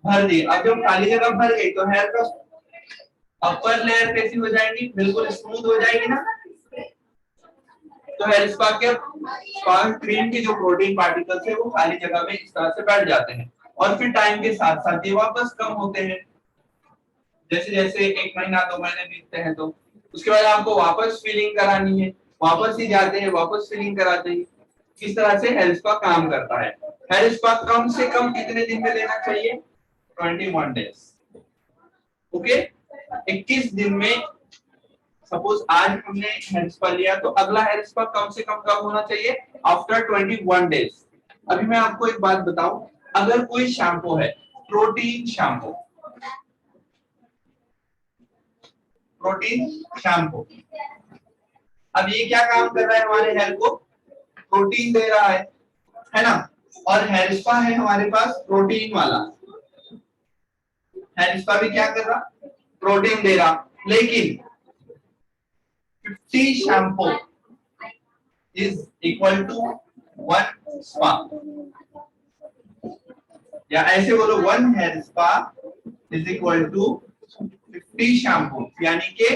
भर दी। अब जब खाली जगह भर गई तो हेयर का अपर लेयर कैसी हो जाएगी? बिल्कुल स्मूथ हो जाएगी ना। तो हेयर स्पा क्रीम के जो प्रोटीन पार्टिकल्स है वो खाली जगह में इस तरह से बैठ जाते हैं, और फिर टाइम के साथ साथ ये वापस कम होते हैं। जैसे जैसे 1 महीना 2 महीने बीतते हैं तो उसके बाद आपको वापस फीलिंग करानी है, वापस ही जाते हैं, वापस फीलिंग कराते हैं। किस तरह से हेयर स्पा काम करता है? हेयर स्पा कम से कम कितने दिन में लेना चाहिए? 21 डेज। ओके, 21 दिन में। सपोज आज हमने हेयर स्पा लिया तो अगला हेयर स्पा कम से कम कब होना चाहिए? After 21 days. अभी मैं आपको एक बात बताऊं, अगर कोई शैम्पू है, प्रोटीन शैम्पू, अब ये क्या काम कर रहा है? हमारे हेयर को प्रोटीन दे रहा है ना। और हेयर स्पा है हमारे पास प्रोटीन वाला, हेयर स्पा भी क्या कर रहा? प्रोटीन दे रहा। लेकिन 50 shampoo is equal to 1 spa, या ऐसे बोलो 1 hair spa is equal to 50 shampoo. यानी कि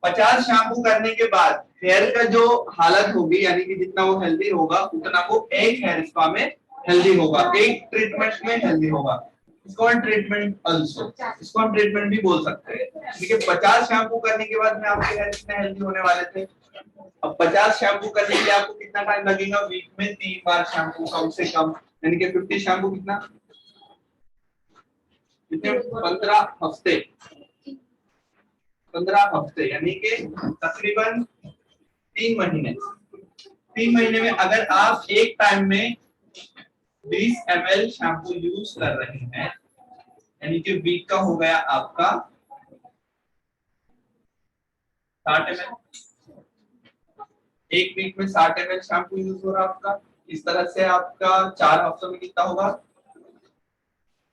50 शैम्पू करने के बाद हेयर का जो हालत होगी, यानी कि जितना वो हेल्दी होगा उतना वो एक हेयर स्पा में हेल्दी होगा, एक ट्रीटमेंट में हेल्दी होगा। इसको हम ट्रीटमेंट आल्सो, इसको हम ट्रीटमेंट भी बोल सकते हैं। ठीक है, 50 शैम्पू करने के बाद में आपके हेयर कितने हेल्दी होने वाले थे। अब 50 शैम्पू करने के लिए आपको कितना टाइम लगेगा, वीक में 3 बार शैम्पू कम से कम, यानी कि 50 शैम्पू कितना, कितने, 15 हफ्ते, 15 हफ्ते यानी कि तकरीबन 3 महीने। 3 महीने में अगर आप एक टाइम में 20 ml शैम्पू यूज कर रहे हैं, यानी कि वीक का हो गया आपका 60 ml, एक वीक में 60 ml शैम्पू यूज हो रहा है आपका। इस तरह से आपका 4 हफ्तों में कितना होगा,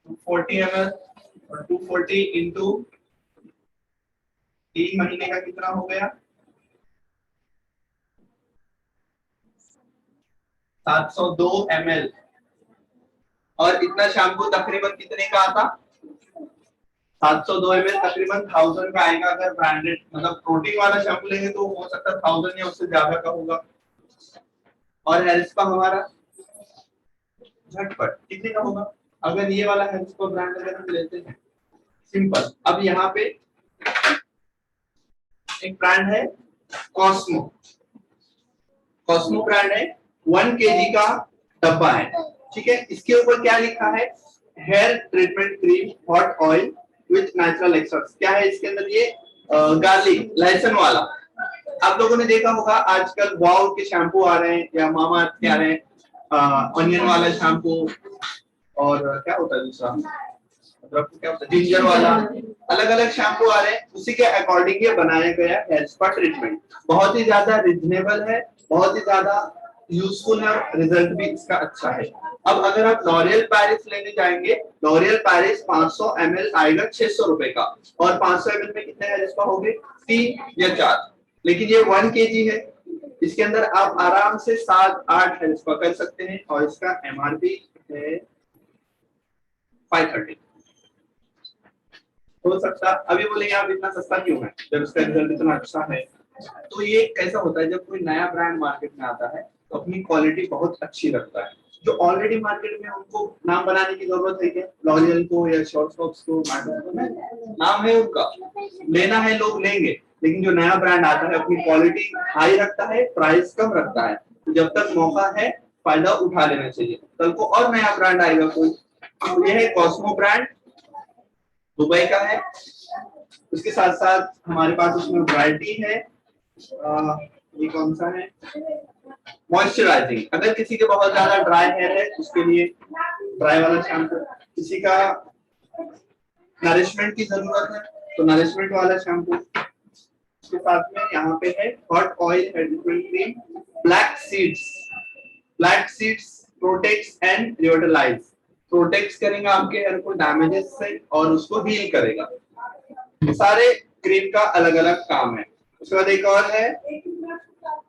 240 ml, और 240 इंटू 3 महीने का कितना हो गया, 702 ml। और इतना शैम्पू तकरीबन कितने का आता, 702 ml तकरीबन 1000 का आएगा। अगर ब्रांडेड मतलब प्रोटीन वाला शैम्पू लेंगे तो हो सकता है 1000 या उससे ज्यादा का होगा। और हेयर स्पा हमारा झटपट कितने का होगा, अगर ये वाला हेयर स्पा ब्रांड अगर हम लेते हैं सिंपल। अब यहाँ पे एक ब्रांड है कॉस्मो, कॉस्मो ब्रांड है, 1 kg का डब्बा है। ठीक है, इसके ऊपर क्या लिखा है, hair treatment cream hot oil with natural extracts. क्या है इसके अंदर, ये गार्लिक लहसुन वाला। आप लोगों ने देखा होगा आजकल वाव के शैम्पू आ रहे हैं या मामा के आ रहे हैं, ऑनियन वाला शैम्पू, और क्या होता है दूसरा, मतलब क्या होता है जिंजर वाला, अलग अलग शैम्पू आ रहे हैं। उसी के अकॉर्डिंग ये बनाया गया हेयर स्पा ट्रीटमेंट। बहुत ही ज्यादा रिजनेबल है, बहुत ही ज्यादा यूजफुल है, रिजल्ट भी इसका अच्छा है। अब अगर आप लॉरियल पेरिस लेने जाएंगे, लॉरियल पेरिस 500 ml आएगा 600 रुपए का, और 500 ml में कितने हेयर स्पा होंगे, 3 या 4। लेकिन ये 1 kg है, इसके अंदर आप आराम से 7-8 हेयर स्पा कर सकते हैं, और इसका MRP है 530। हो सकता अभी बोलेंगे आप इतना सस्ता क्यों है जब इसका रिजल्ट इतना अच्छा है। तो ये कैसा होता है, जब कोई नया ब्रांड मार्केट में आता है तो अपनी क्वालिटी बहुत अच्छी रखता है। जो ऑलरेडी मार्केट में उनको नाम बनाने की जरूरत है क्या, लॉरियल को या शॉर्ट्सकॉप्स को, नाम है उनका, लेना है लोग लेंगे। लेकिन जो नया ब्रांड आता है अपनी क्वालिटी हाई रखता है, प्राइस कम रखता है। तो जब तक मौका है फायदा उठा लेना चाहिए, कल को और नया ब्रांड आएगा कोई। तो ये है कॉस्मो ब्रांड, दुबई का है। उसके साथ साथ हमारे पास उसमें वैरायटी है, ये कौन सा है, मॉइस्चराइजिंग। अगर किसी के बहुत ज्यादा ड्राई हेयर है उसके लिए ड्राई वाला शैम्पू, किसी का नरिशमेंट की जरूरत है तो नरिशमेंट वाला शैम्पू। उसके साथ में यहाँ पे है hot oil hair treatment cream, black seeds protects and revitalise. Protect करेगा आपके हेयर को डैमेजेस से और उसको हील करेगा। सारे क्रीम का अलग अलग काम है। उसके बाद एक और है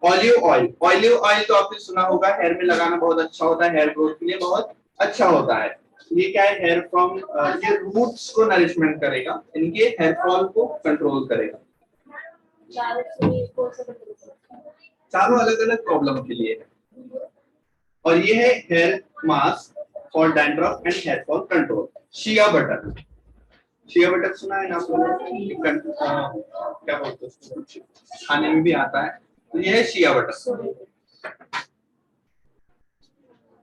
ऑलिव ऑयल। ऑलिव ऑयल तो आपने सुना होगा, हेयर में लगाना बहुत अच्छा होता है, हेयर ग्रोथ के लिए बहुत अच्छा होता है। ये क्या है, हेयर फ्रॉम ये रूट्स को नरिशमेंट करेगा, इनके हेयर फॉल को कंट्रोल करेगा। चारों अलग अलग प्रॉब्लम के लिए है। और ये है hair mask for dandruff and hair fall control, shea butter. Shea butter सुना है आप लोगों ने, क्या बोलते हैं, खाने में भी आता है। तो ये है शिया बटर।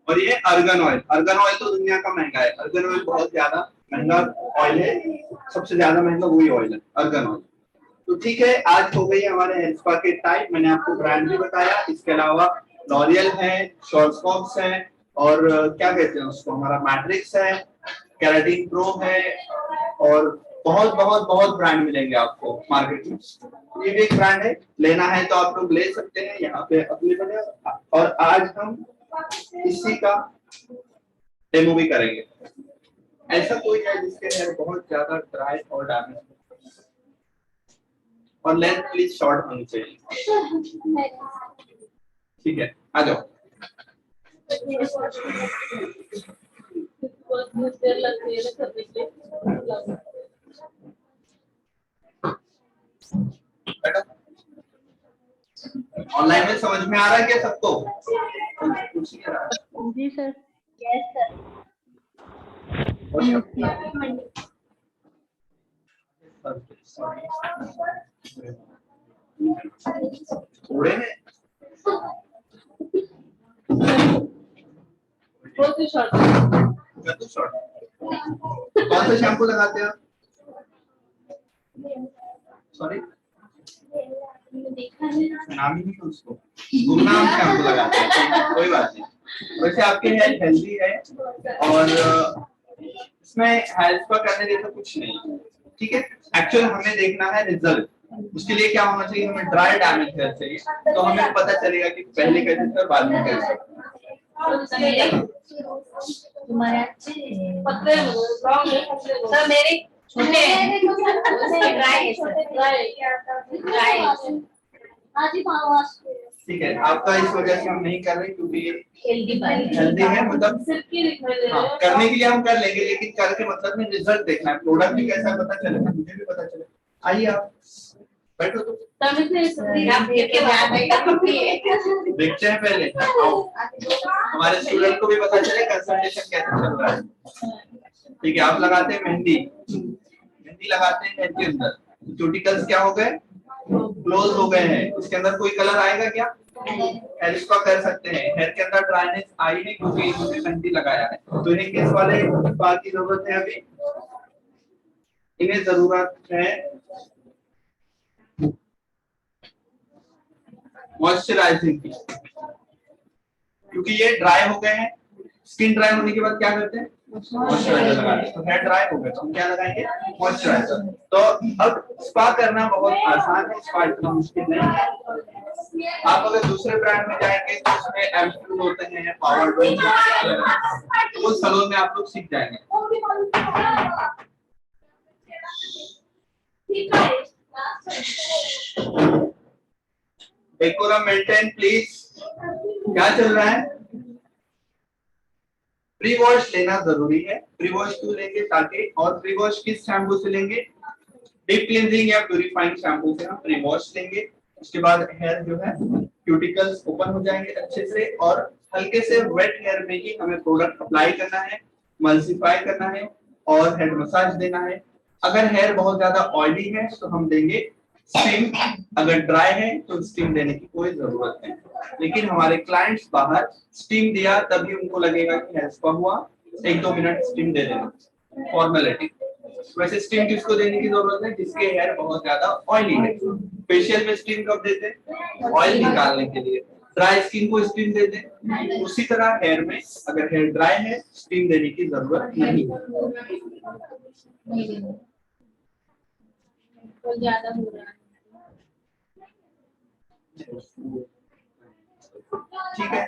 और ये अर्गन ऑयल। अर्गन ऑयल तो दुनिया का महंगा है, अर्गन ऑयल बहुत ज्यादा महंगा ऑयल है, सबसे ज्यादा महंगा वही ऑयल है अर्गन ऑयल। तो ठीक है, आज हो गई हमारे हेयर स्पा के टाइप। मैंने आपको ब्रांड भी बताया, इसके अलावा लॉरियल है, शॉर्ट्सकॉप्स है, और क्या कहते हैं उसको, हमारा मैट्रिक्स है, केराटिन प्रो है, और बहुत बहुत बहुत ब्रांड मिलेंगे आपको मार्केट में। ये भी एक ब्रांड है, लेना है तो आप लोग ले सकते हैं, यहाँ पे अवेलेबल है। और आज हम इसी का डेमो भी करेंगे। ऐसा कोई है जिसके हेयर बहुत ज्यादा ड्राई और डैमेज, और लेंथ प्लीज शॉर्ट होनी चाहिए। ठीक है, आ जाओ। ऑनलाइन में समझ में आ रहा है क्या सबको? जी सर। Yes sir. थोड़े हैं बहुत ही शॉर्ट कौन सा शैम्पू लगाते हैं आप? सॉरी नाम ही नहीं है उसको, गुमनाम शैम्पू लगाते हैं, कोई बात नहीं। वैसे आपके हेयर हेल्दी है और इसमें हेल्थ पर करने जैसा कुछ नहीं है, ठीक है। एक्चुअल हमें देखना है रिजल्ट, उसके लिए क्या होना चाहिए, हमें ड्राई डैमेज हेयर चाहिए, तो हमें पता चलेगा कि पहले कैसे थे और बाद में कैसे। तुम्हारे पतले सर मेरे छोटे हैं ड्राई ड्राई आज ही ठीक है, आपका इस वजह से हम नहीं कर रहे क्योंकि ये हेल्दी हेल्दी है, मतलब सिर्फ की दिखाई दे हाँ, रहा है। करने के लिए हम कर लेंगे, लेकिन करके मतलब में रिजल्ट देखना है, प्रोडक्ट भी कैसा पता चलेगा, मुझे भी पता चले। आइए आप बैठो तो तभी से देखते हैं पहले, आओ हमारे स्टूडेंट को भी पता चले कंसल्टेशन कैसे चल रहा है। ठीक है, आप लगाते हैं मेहंदी, मेहंदी लगाते हैं हेयर के अंदर, क्यूटिकल्स क्या हो गए, क्लोज हो गए हैं, उसके अंदर कोई कलर आएगा क्या, हेयर स्पा कर सकते हैं। हेयर के अंदर ड्राइनेस आई है क्योंकि इन्होंने मेहंदी लगाया है, तो इन्हें किस वाले स्पा की जरूरत है, अभी इन्हें जरूरत है मॉइस्चराइजिंग की, क्योंकि ये ड्राई हो गए हैं। स्किन ड्राई होने के बाद क्या करते हैं, मॉइस्चराइजर लगाते हैं। तो हेयर ड्राई हो गए तो हम क्या लगाएंगे, मॉइस्चराइजर। तो अब स्पा करना बहुत आसान है, स्पा इतना मुश्किल नहीं है। आप अगर दूसरे ब्रांड में जाएंगे तो उसमें एम्पूल होते हैं, पावर ड्रिंक, वो सैलून में आप लोग सीख जाएंगे। Decorum maintain please. क्या चल रहा है, प्री वॉश लेना जरूरी है। प्री वॉश क्यों लेंगे, ताकि, और प्री वॉश किस शैम्पू से लेंगे, डीप क्लींजिंग या प्यूरिफाइंग शैम्पू से हम प्री वॉश लेंगे। उसके बाद हेयर जो है क्यूटिकल्स ओपन हो जाएंगे अच्छे से, और हल्के से वेट हेयर में ही हमें प्रोडक्ट अप्लाई करना है, मल्सीफाई करना है और हेड मसाज देना है। अगर हेयर बहुत ज्यादा ऑयली है तो हम देंगे स्टीम, अगर ड्राई है तो स्टीम देने की कोई जरूरत नहीं। लेकिन हमारे क्लाइंट्स बाहर स्टीम दिया तभी उनको लगेगा कि हेयर स्पा हुआ, 1-2 मिनट स्टीम दे देना, फॉर्मेलिटी। वैसे स्टीम किसको देने की जरूरत है, जिसके हेयर बहुत ज्यादा ऑयली है। फेशियल में स्टीम कब देते हैं, ऑयल निकालने के लिए। ड्राई स्किन को स्टीम देते हैं, उसी तरह हेयर में अगर हेयर ड्राई है स्टीम देने की जरूरत नहीं है। ज्यादा हो रहा है। ठीक है,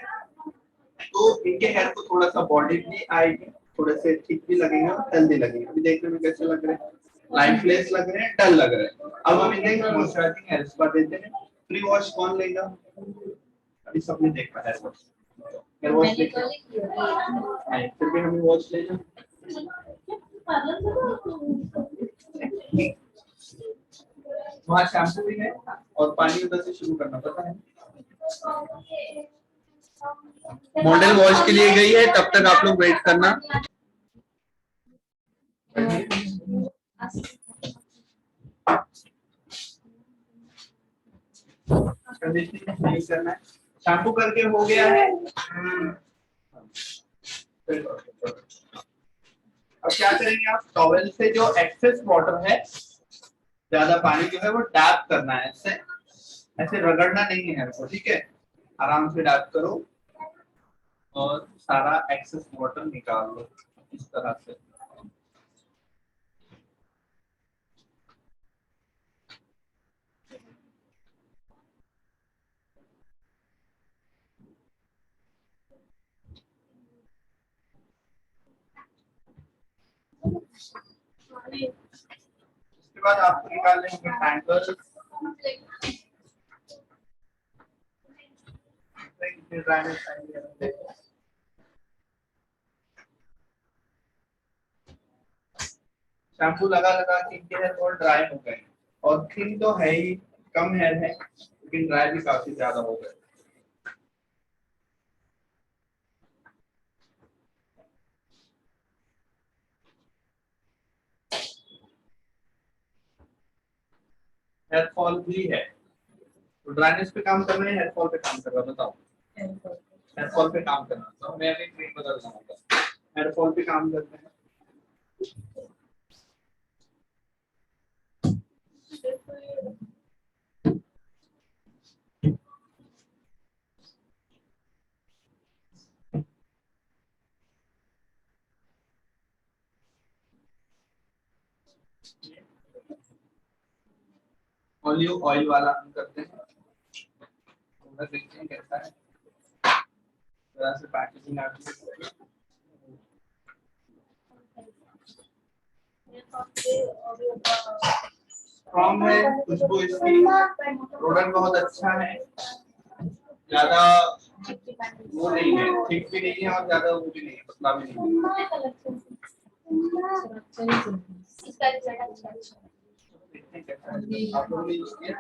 तो इनके हेयर को थोड़ा सा बॉडी भी आएगी, थोड़े से ठीक भी लगेंगे और हेल्दी लगेंगे। अभी देखने में कैसे लग रहे हैं, लाइफलेस लग रहे हैं, डल लग रहे हैं। अब हम इन्हें मॉइस्चराइजिंग हेयर स्पा देते हैं। प्री वॉश कौन लेगा, अभी सबने देखा है हेयर वॉश लेके नहीं, फिर भी हमें वॉश लेना। वहाँ शैम्पू भी है और पानी उधर से शुरू करना, पता है। मॉडल वॉश के लिए गई है, तब तक आप लोग वेट करना। कंडीशनिंग नहीं करना है, शैम्पू करके हो गया है। अब क्या करेंगे आप, टॉवेल से जो एक्सेस वाटर है, ज्यादा पानी जो है वो डैप करना है, ऐसे ऐसे रगड़ना नहीं है इसको, ठीक है। आराम से डैप करो और सारा एक्सेस वाटर निकाल लो इस तरह से। इसके बाद आपको निकालने होंगे टैंगल्स, शैम्पू लगा लगा के इनके हेयर बहुत ड्राई हो गए, और थिन तो है ही, कम हेयर है, लेकिन ड्राई भी काफी ज्यादा हो गए। हेयर फॉल भी है, तो ड्राइनेस पे काम करना है, हेयर फॉल पे काम कर रहा है, बताओ। हेयर फॉल पे काम करना, तो हमें अभी क्रीम बदलना होगा। हेयर फॉल पे काम करते हैं। ऑलिव ऑयल वाला हम करते हैं, थोड़ा देखते हैं कैसा है, जरा से पैकेजिंग आती है। स्ट्रॉन्ग है, खुशबू इसकी, प्रोडक्ट बहुत अच्छा है, ज्यादा वो नहीं है, थिक भी नहीं है और ज्यादा वो भी नहीं है, पतला भी नहीं है। देखते हैं कैसा है। आप लोगों ने यूज किया?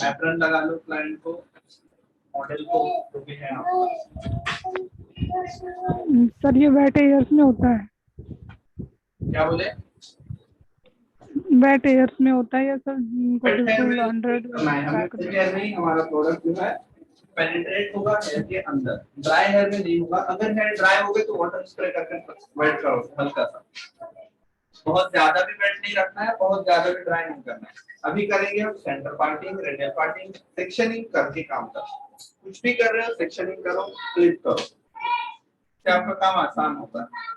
एप्रन लगा लो क्लाइंट को, मॉडल को, जो भी है आप। सर ये वेट एयर्स में होता है, क्या बोले? वेट एयर्स में होता है या सर इनको वेट हेयर बिल्कुल में 100 करना है हमें, वेट हेयर नहीं, हमारा प्रोडक्ट जो है पेनिट्रेट होगा हेयर के अंदर, ड्राई हेयर में नहीं होगा। अगर हेयर ड्राई हो गए तो वाटर स्प्रे करके वेट करो हल्का सा, बहुत ज्यादा भी वेट नहीं रखना है, बहुत ज्यादा भी ड्राई नहीं करना है। अभी करेंगे हम centre parting, radial parting, sectioning करके काम करो। कुछ भी कर रहे हो सेक्शनिंग करो, क्लिप करो, इससे आपका काम आसान होता है।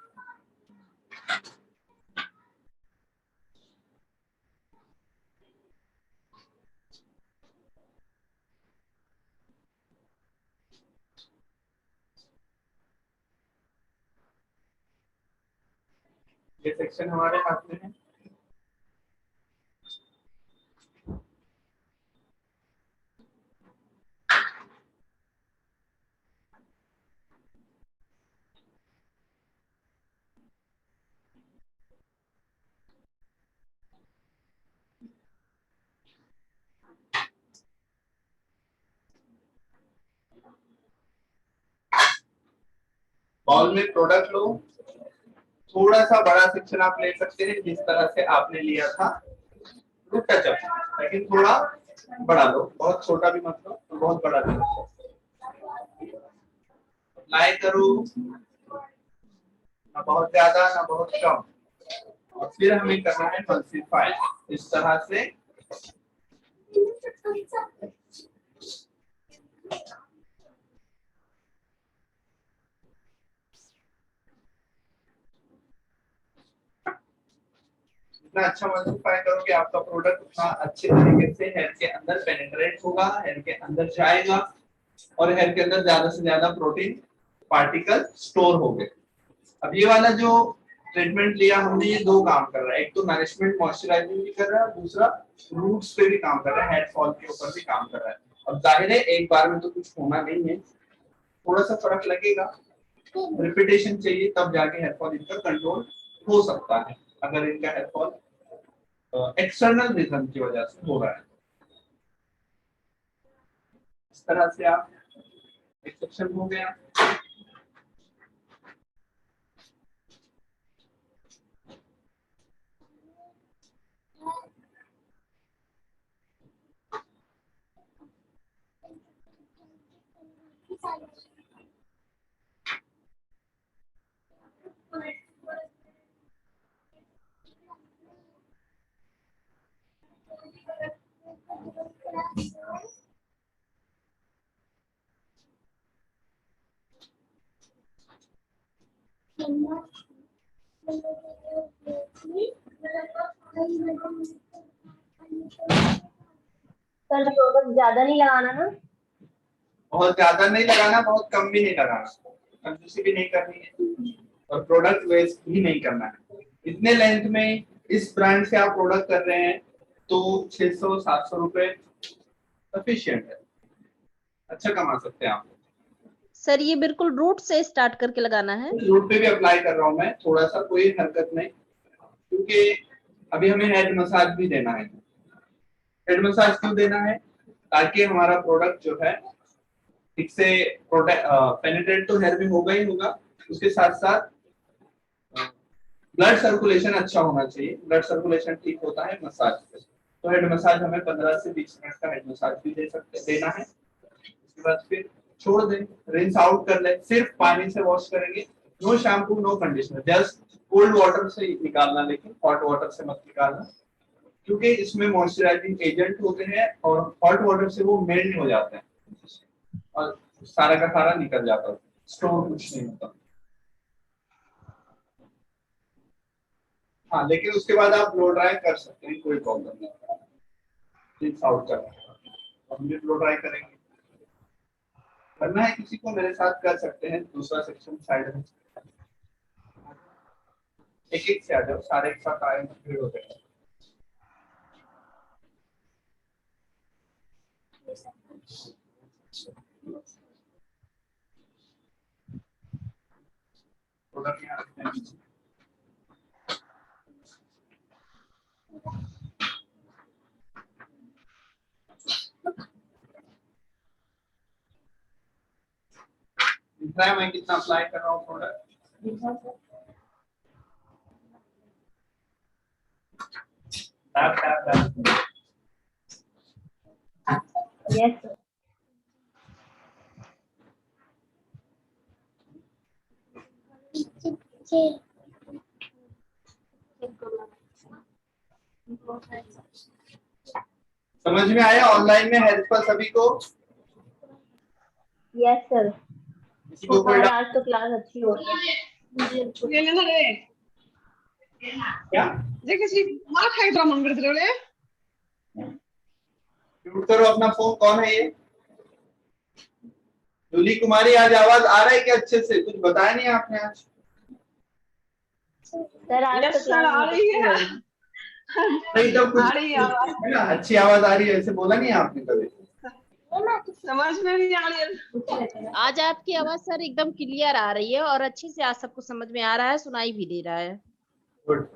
ये सेक्शन हमारे हाथ में है। बॉल में प्रोडक्ट लो, थोड़ा सा बड़ा सेक्शन आप ले सकते हैं जिस तरह से आपने लिया था रूट टचअप, लेकिन थोड़ा बड़ा लो, बहुत छोटा भी मत लो, बहुत बड़ा भी मत लो। अप्लाई करो, ना बहुत ज्यादा ना बहुत कम, और फिर हमें करना है फॉल्सिफाई इस तरह से। जितना अच्छा फॉल्सिफाई करोगे आपका प्रोडक्ट उतना अच्छे तरीके से हेयर के अंदर पेनिट्रेट होगा, हेयर के अंदर जाएगा और हेयर के अंदर ज्यादा से ज्यादा प्रोटीन पार्टिकल स्टोर होंगे। अब ये वाला जो ट्रीटमेंट लिया हमने, ये दो काम कर रहा है, एक तो मैनेजमेंट मॉइस्चराइजिंग भी कर रहा है, दूसरा रूट्स पे भी काम कर रहा है, हेयर फॉल के ऊपर भी काम कर रहा है। अब जाहिर है एक बार में तो कुछ होना नहीं है, थोड़ा सा फर्क लगेगा, रिपीटेशन चाहिए, तब जाके हेयर फॉल इनका कंट्रोल हो सकता है, अगर इनका हेयर फॉल एक्सटर्नल रीजन की वजह से हो रहा है। इस तरह से आप एक्सेप्शन हो गया। सर प्रोडक्ट ज्यादा नहीं लगाना ना, बहुत ज्यादा नहीं लगाना, बहुत कम भी नहीं लगाना, कंजूसी भी नहीं करनी है और प्रोडक्ट वेस्ट भी नहीं करना है। इतने लेंथ में इस ब्रांड से आप प्रोडक्ट कर रहे हैं तो 600-700 रुपए सफिशिएंट है, अच्छा कमा सकते हैं आप। सर ये बिल्कुल रूट से स्टार्ट करके लगाना है? रूट पे भी अप्लाई कर रहा हूँ मैं, थोड़ा सा, कोई हरकत नहीं, क्योंकि अभी हमें हेड मसाज भी देना है। हेड मसाज क्यों देना है? ताकि हमारा प्रोडक्ट जो है ठीक से पेनिट्रेट तो हेयर में होगा ही होगा, उसके साथ साथ ब्लड सर्कुलेशन अच्छा होना चाहिए। ब्लड सर्कुलेशन ठीक होता है मसाज से। तो हेड मसाज हमें 15 से 20 मिनट का हेड मसाज भी देना है। उसके बाद फिर छोड़ दें, रिंस आउट कर ले, सिर्फ पानी से वॉश करेंगे, no shampoo no conditioner, just cold water से निकालना, लेकिन हॉट वाटर से मत निकालना, क्योंकि इसमें मॉइस्चराइजिंग एजेंट होते हैं और हॉट वाटर से वो मेल्ट हो जाते हैं और सारा का सारा निकल जाता है, स्टोर कुछ नहीं होता। हाँ, लेकिन उसके बाद आप ब्लो ड्राई कर सकते हैं, कोई प्रॉब्लम नहीं, रिंस आउट करना। हम भी ब्लो ड्राई करेंगे, करना है किसी को मेरे साथ कर सकते हैं, दूसरा सेक्शन साइड में एक एक से आ जाओ, सारे एक साथ आए फिर हो जाएगा। प्रोडक्ट यहाँ रखते हैं। दिख रहा है मैं कितना अप्लाई कर रहा हूँ प्रोडक्ट? Yes sir. समझ में आया? ऑनलाइन में हेल्प पर सभी को? Yes sir. किसी को कोई आज तो क्लास अच्छी हो रही है। ये लेना रे क्या देख किसी मार खाई ड्रामा मन करते रे म्यूट करो अपना फोन। कौन है ये? जूली कुमारी, आज आवाज आ रहा है क्या अच्छे से? कुछ बताया नहीं आपने आज? सर आज यस तो सर आ क्लास रही है नहीं तो आ रही है आवाज। है ना, अच्छी आवाज आ रही है, ऐसे बोला नहीं आपने कभी? समझ में नहीं आ रही है। आज आपकी आवाज सर एकदम क्लियर आ रही है और अच्छे से आज सबको समझ में आ रहा है, सुनाई भी दे रहा है। गुड।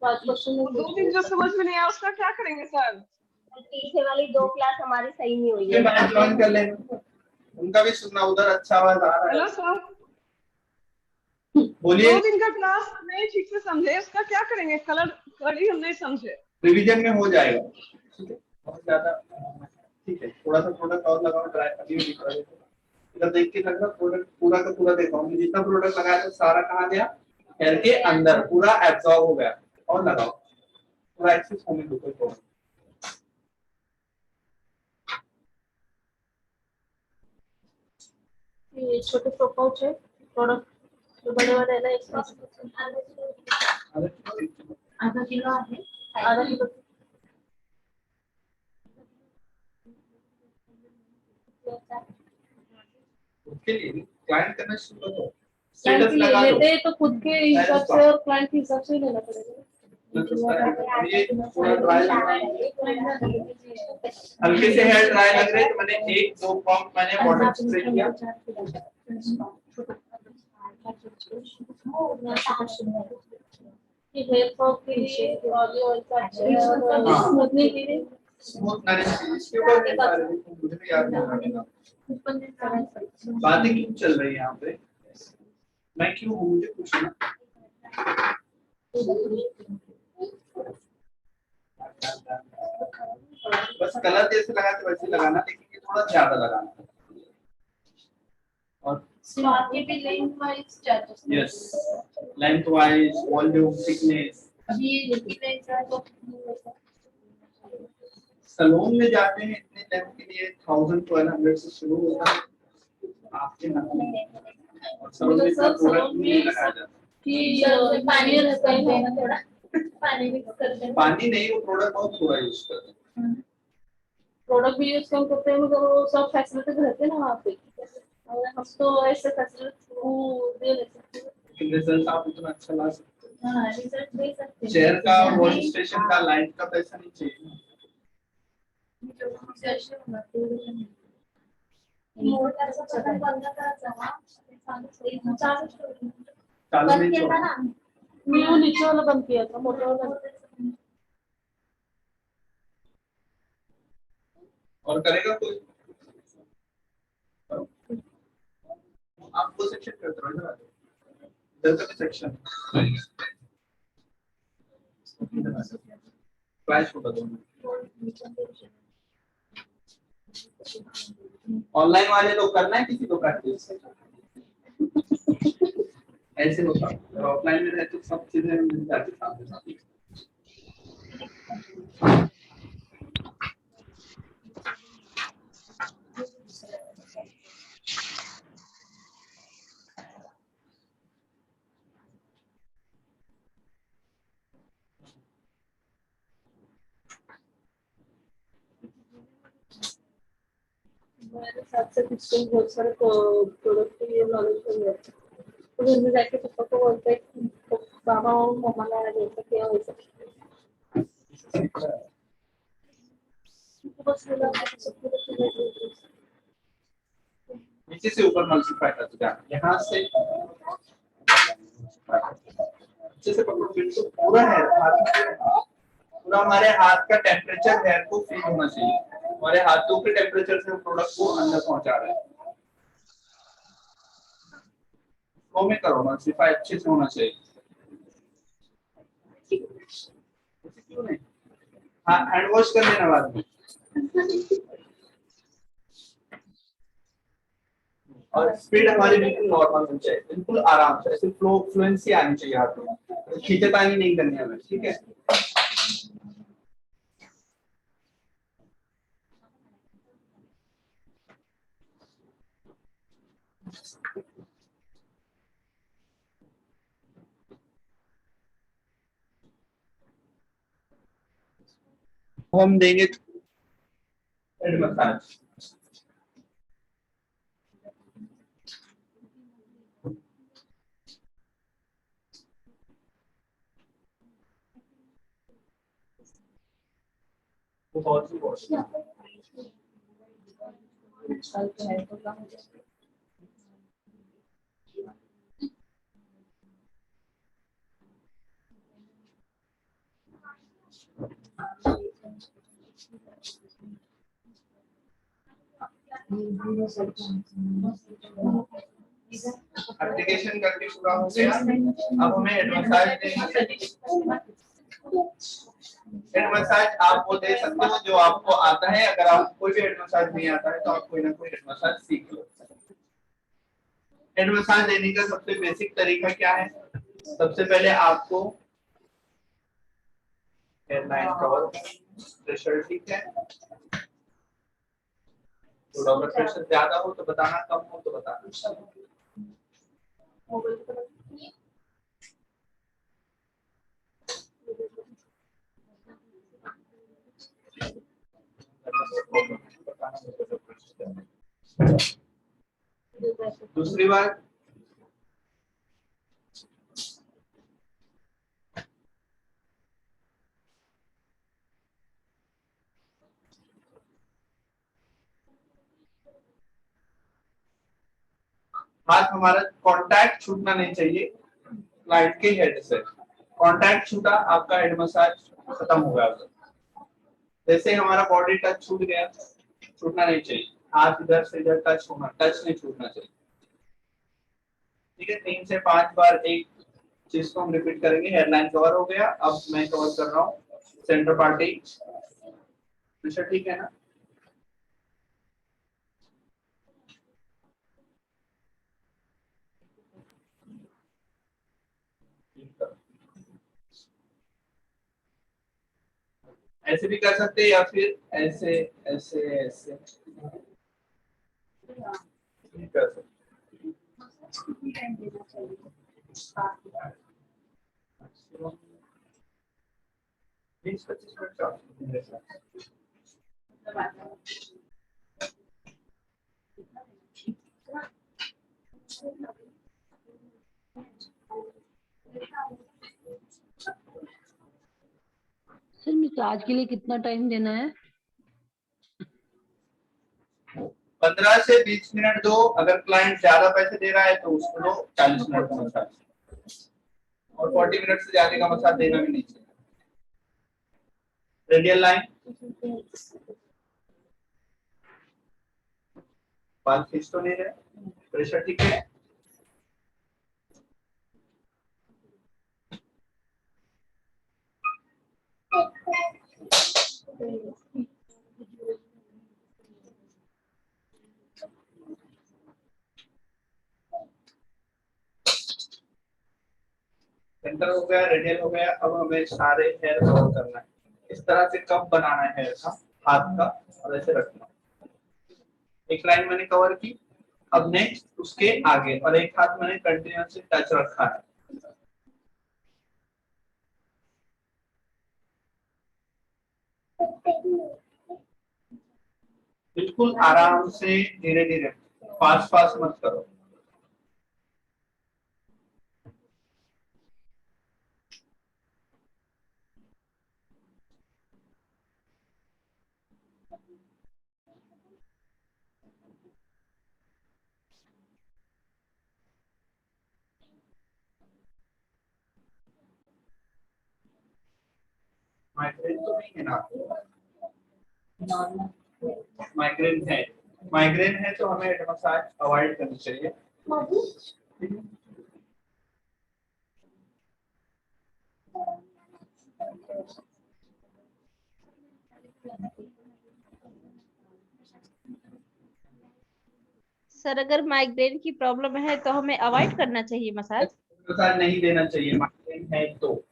दो दिन जो समझ में नहीं आया उसका क्या करेंगे सर? पीछे वाली 2 क्लास हमारी सही नहीं हुई ये है। बात ज्वाइन कर लें, उनका भी सुनना, उधर अच्छा आवाज आ रहा हेलो है। सर, बोलिए। 2 दिन का क्लास नहीं ठीक से समझे, इसका क्या करेंगे? कलर ही हम नहीं समझे। रिवीजन में हो जाएगा, ठीक है? बहुत ज्यादा ठीक है, थोड़ा सा प्रोडक्ट और लगाओ, ड्राई अभी भी दिखा देते हैं। इधर देख के लग रहा प्रोडक्ट पूरा का पूरा देखा हूँ, जितना प्रोडक्ट लगाया था सारा कहाँ गया? हेयर के अंदर पूरा एब्जॉर्ब हो गया। और लगाओ, पूरा एक्सेस होने दो, कोई प्रॉब्लम। ये छोटे पाउच है प्रोडक्ट, जो बड़े वाले है ना, इसमें आधा किलो है, आधा किलो। उसके लिए क्लाइंट करना शुरू करो, क्लाइंट स्टेटस के लिए लगा दो। लेते हैं तो खुद के हिसाब से और क्लाइंट के हिसाब से ही लेना पड़ेगा। ये पूरा ड्राई लग रहा है, हल्के से हेयर ड्राई लग रहे हैं, तो मैंने 1-2 पंप मैंने वाटर स्प्रे किया। हेयर फॉल के लिए ऑयल का स्मूथनिंग के लिए स्मूथ मैनेज इसके ऊपर नहीं सारे, मुझे भी याद नहीं आ रहा। बातें क्यों चल रही है यहाँ पे? मैं क्यों हूँ, मुझे पूछना। बस कलर जैसे लगाते वैसे लगाना, लेकिन ये थोड़ा ज्यादा लगाना। और आपके भी length wise charges. Yes, length wise, volume, thickness. अभी ये लेंथ है तो सैलून में जाते हैं इतने लेंथ के लिए 1000-1200 से शुरू होता है आपके नाम। और सैलून में सब प्रोडक्ट नहीं लगाया जाता कि पानी रहता है ना, थोड़ा पानी मिक्स करते हैं। पानी नहीं, वो प्रोडक्ट बहुत थोड़ा यूज करते हैं। प्रोडक्ट भी यूज कम करते हैं, मगर वो सब फैसिलिटीज रहते हैं ना वहाँ पे, और हम तो ऐसे फैसिलिटी दे नहीं सकते। लेकिन रिजल्ट आप इतना अच्छा ला सकते हैं। हाँ, रिजल्ट दे सकते हैं। चेयर का, वॉश स्टेशन का, लाइट का पैसा नहीं चाहिए। चालू नहीं छोड़ा। मैं वो नीचे वाला बंद किया था, मोटा वाला। और करेगा कोई? आप वो सेक्शन करते रहो इधर इधर का सेक्शन फ्लैश होगा दोनों। ऑनलाइन वाले लोग करना है किसी को प्रैक्टिस ऐसे होता है, ऑफलाइन में रहते तो सब चीजें मिल जाती साथ साथ। मेरे हिसाब से कुछ तो बहुत सारे प्रोडक्ट ये नॉलेज हो गया तो घर में जाके पापा को बोलते हैं कि पापा और मम्मा ने आज ऐसा किया वैसा बस नीचे से ऊपर मल्टीप्लाई कर दो यहाँ से अच्छे से पकड़ो बिल्कुल पूरा है पूरा हमारे हाथ का टेम्परेचर हेयर को फील होना चाहिए। हमारे हाथों के टेम्परेचर से हम प्रोडक्ट को अंदर पहुंचा रहे हैं। फ्लो में करो मल्टीप्लाई अच्छे से होना चाहिए। क्यों नहीं? हाँ हैंड वॉश कर लेना बाद में। और स्पीड हमारी बिल्कुल नॉर्मल होनी चाहिए, बिल्कुल आराम से, ऐसे फ्लुएंसी आनी चाहिए हाथों में, खींचतानी नहीं करनी हमें, ठीक है। हम देंगे हेड मसाज। बहुत ही एप्लीकेशन करके पूरा हो गया। अब हमें हेड मसाज देंगे। हेड मसाज आप वो दे सकते हो जो आपको आता है। अगर आपको कोई भी हेड मसाज नहीं आता है तो आप कोई ना कोई हेड मसाज सीख लो। हेड मसाज देने का सबसे बेसिक तरीका क्या है? सबसे पहले आपको हेयरलाइन कवर प्रेशर ठीक है, तो अगर प्रेशर ज्यादा हो तो बताना, कम हो तो बताना। दूसरी बात हाथ हमारा कांटेक्ट छूटना नहीं चाहिए क्लाइंट के हेड से। कांटेक्ट छूटा आपका हेड मसाज खत्म हो गया। जैसे हमारा बॉडी टच छूट गया, छूटना नहीं चाहिए। हाथ इधर से इधर टच होना, टच नहीं छूटना चाहिए। ठीक है, 3 से 5 बार एक चीज को हम रिपीट करेंगे। हेयरलाइन कवर हो गया, अब मैं कवर कर रहा हूँ सेंटर पार्टी। ठीक है ना? ऐसे भी कर सकते हैं या फिर ऐसे ऐसे ऐसे कर सकते। 20-25 मिनट का। सर मसाज के लिए कितना टाइम देना है? 15 से 20 मिनट दो। अगर क्लाइंट ज्यादा पैसे दे रहा है तो उसको दो 40 मिनट का मसाज, और 40 मिनट से ज्यादा का मसाज देना भी नहीं चाहिए। रेडियल लाइन बाल खींच तो नहीं रहे, प्रेशर ठीक है। सेंटर हो गया, रेडियल हो गया। अब हमें सारे हेयर कवर करना है। इस तरह से कप बनाना है हेयर का, हाथ का, और ऐसे रखना। एक लाइन मैंने कवर की। अब नेक्स्ट उसके आगे, और एक हाथ मैंने कंटिन्यूअसली टच रखा है। बिल्कुल आराम से, धीरे धीरे, फास्ट फास्ट मत करो। माइग्रेन तो नहीं है ना? माइग्रेन है। माइग्रेन है तो हमें हेड मसाज अवॉइड करनी चाहिए। सर अगर माइग्रेन की प्रॉब्लम है तो हमें अवॉइड करना चाहिए मसाज। मसाज नहीं देना चाहिए माइग्रेन है तो।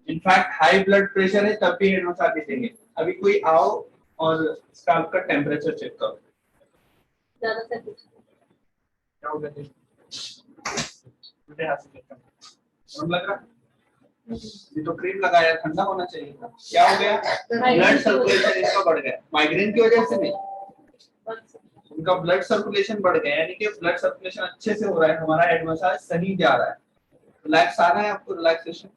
इनफैक्ट हाई ब्लड प्रेशर है तब भी हेड मसाज देंगे। अभी कोई आओ और स्काल्प का टेम्परेचर चेक करो। ज्यादा से क्या हो गया? मुझे हाथ से चेक करना। गरम लग रहा है? ये तो क्रीम लगाया, ठंडा होना चाहिए था। क्या हो गया? ब्लड सर्कुलेशन इसका बढ़ गया। माइग्रेन की वजह से नहीं, उनका ब्लड सर्कुलेशन बढ़ गया, यानी कि ब्लड सर्कुलेशन अच्छे से हो रहा है, हमारा हेड मसाज सही जा रहा है। रिलैक्स आ रहा है आपको, रिलैक्सेशन,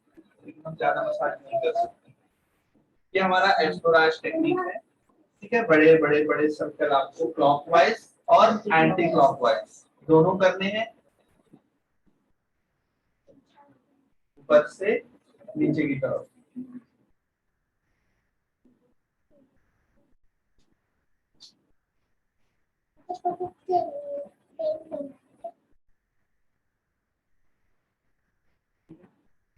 लेकिन हम ज्यादा मसाज नहीं कर सकते। ये हमारा एस्टोराज टेक्निक है। ठीक है, बड़े बड़े बड़े सर्कल आपको क्लॉकवाइज और एंटी क्लॉकवाइज दोनों करने हैं, ऊपर से नीचे की तरफ।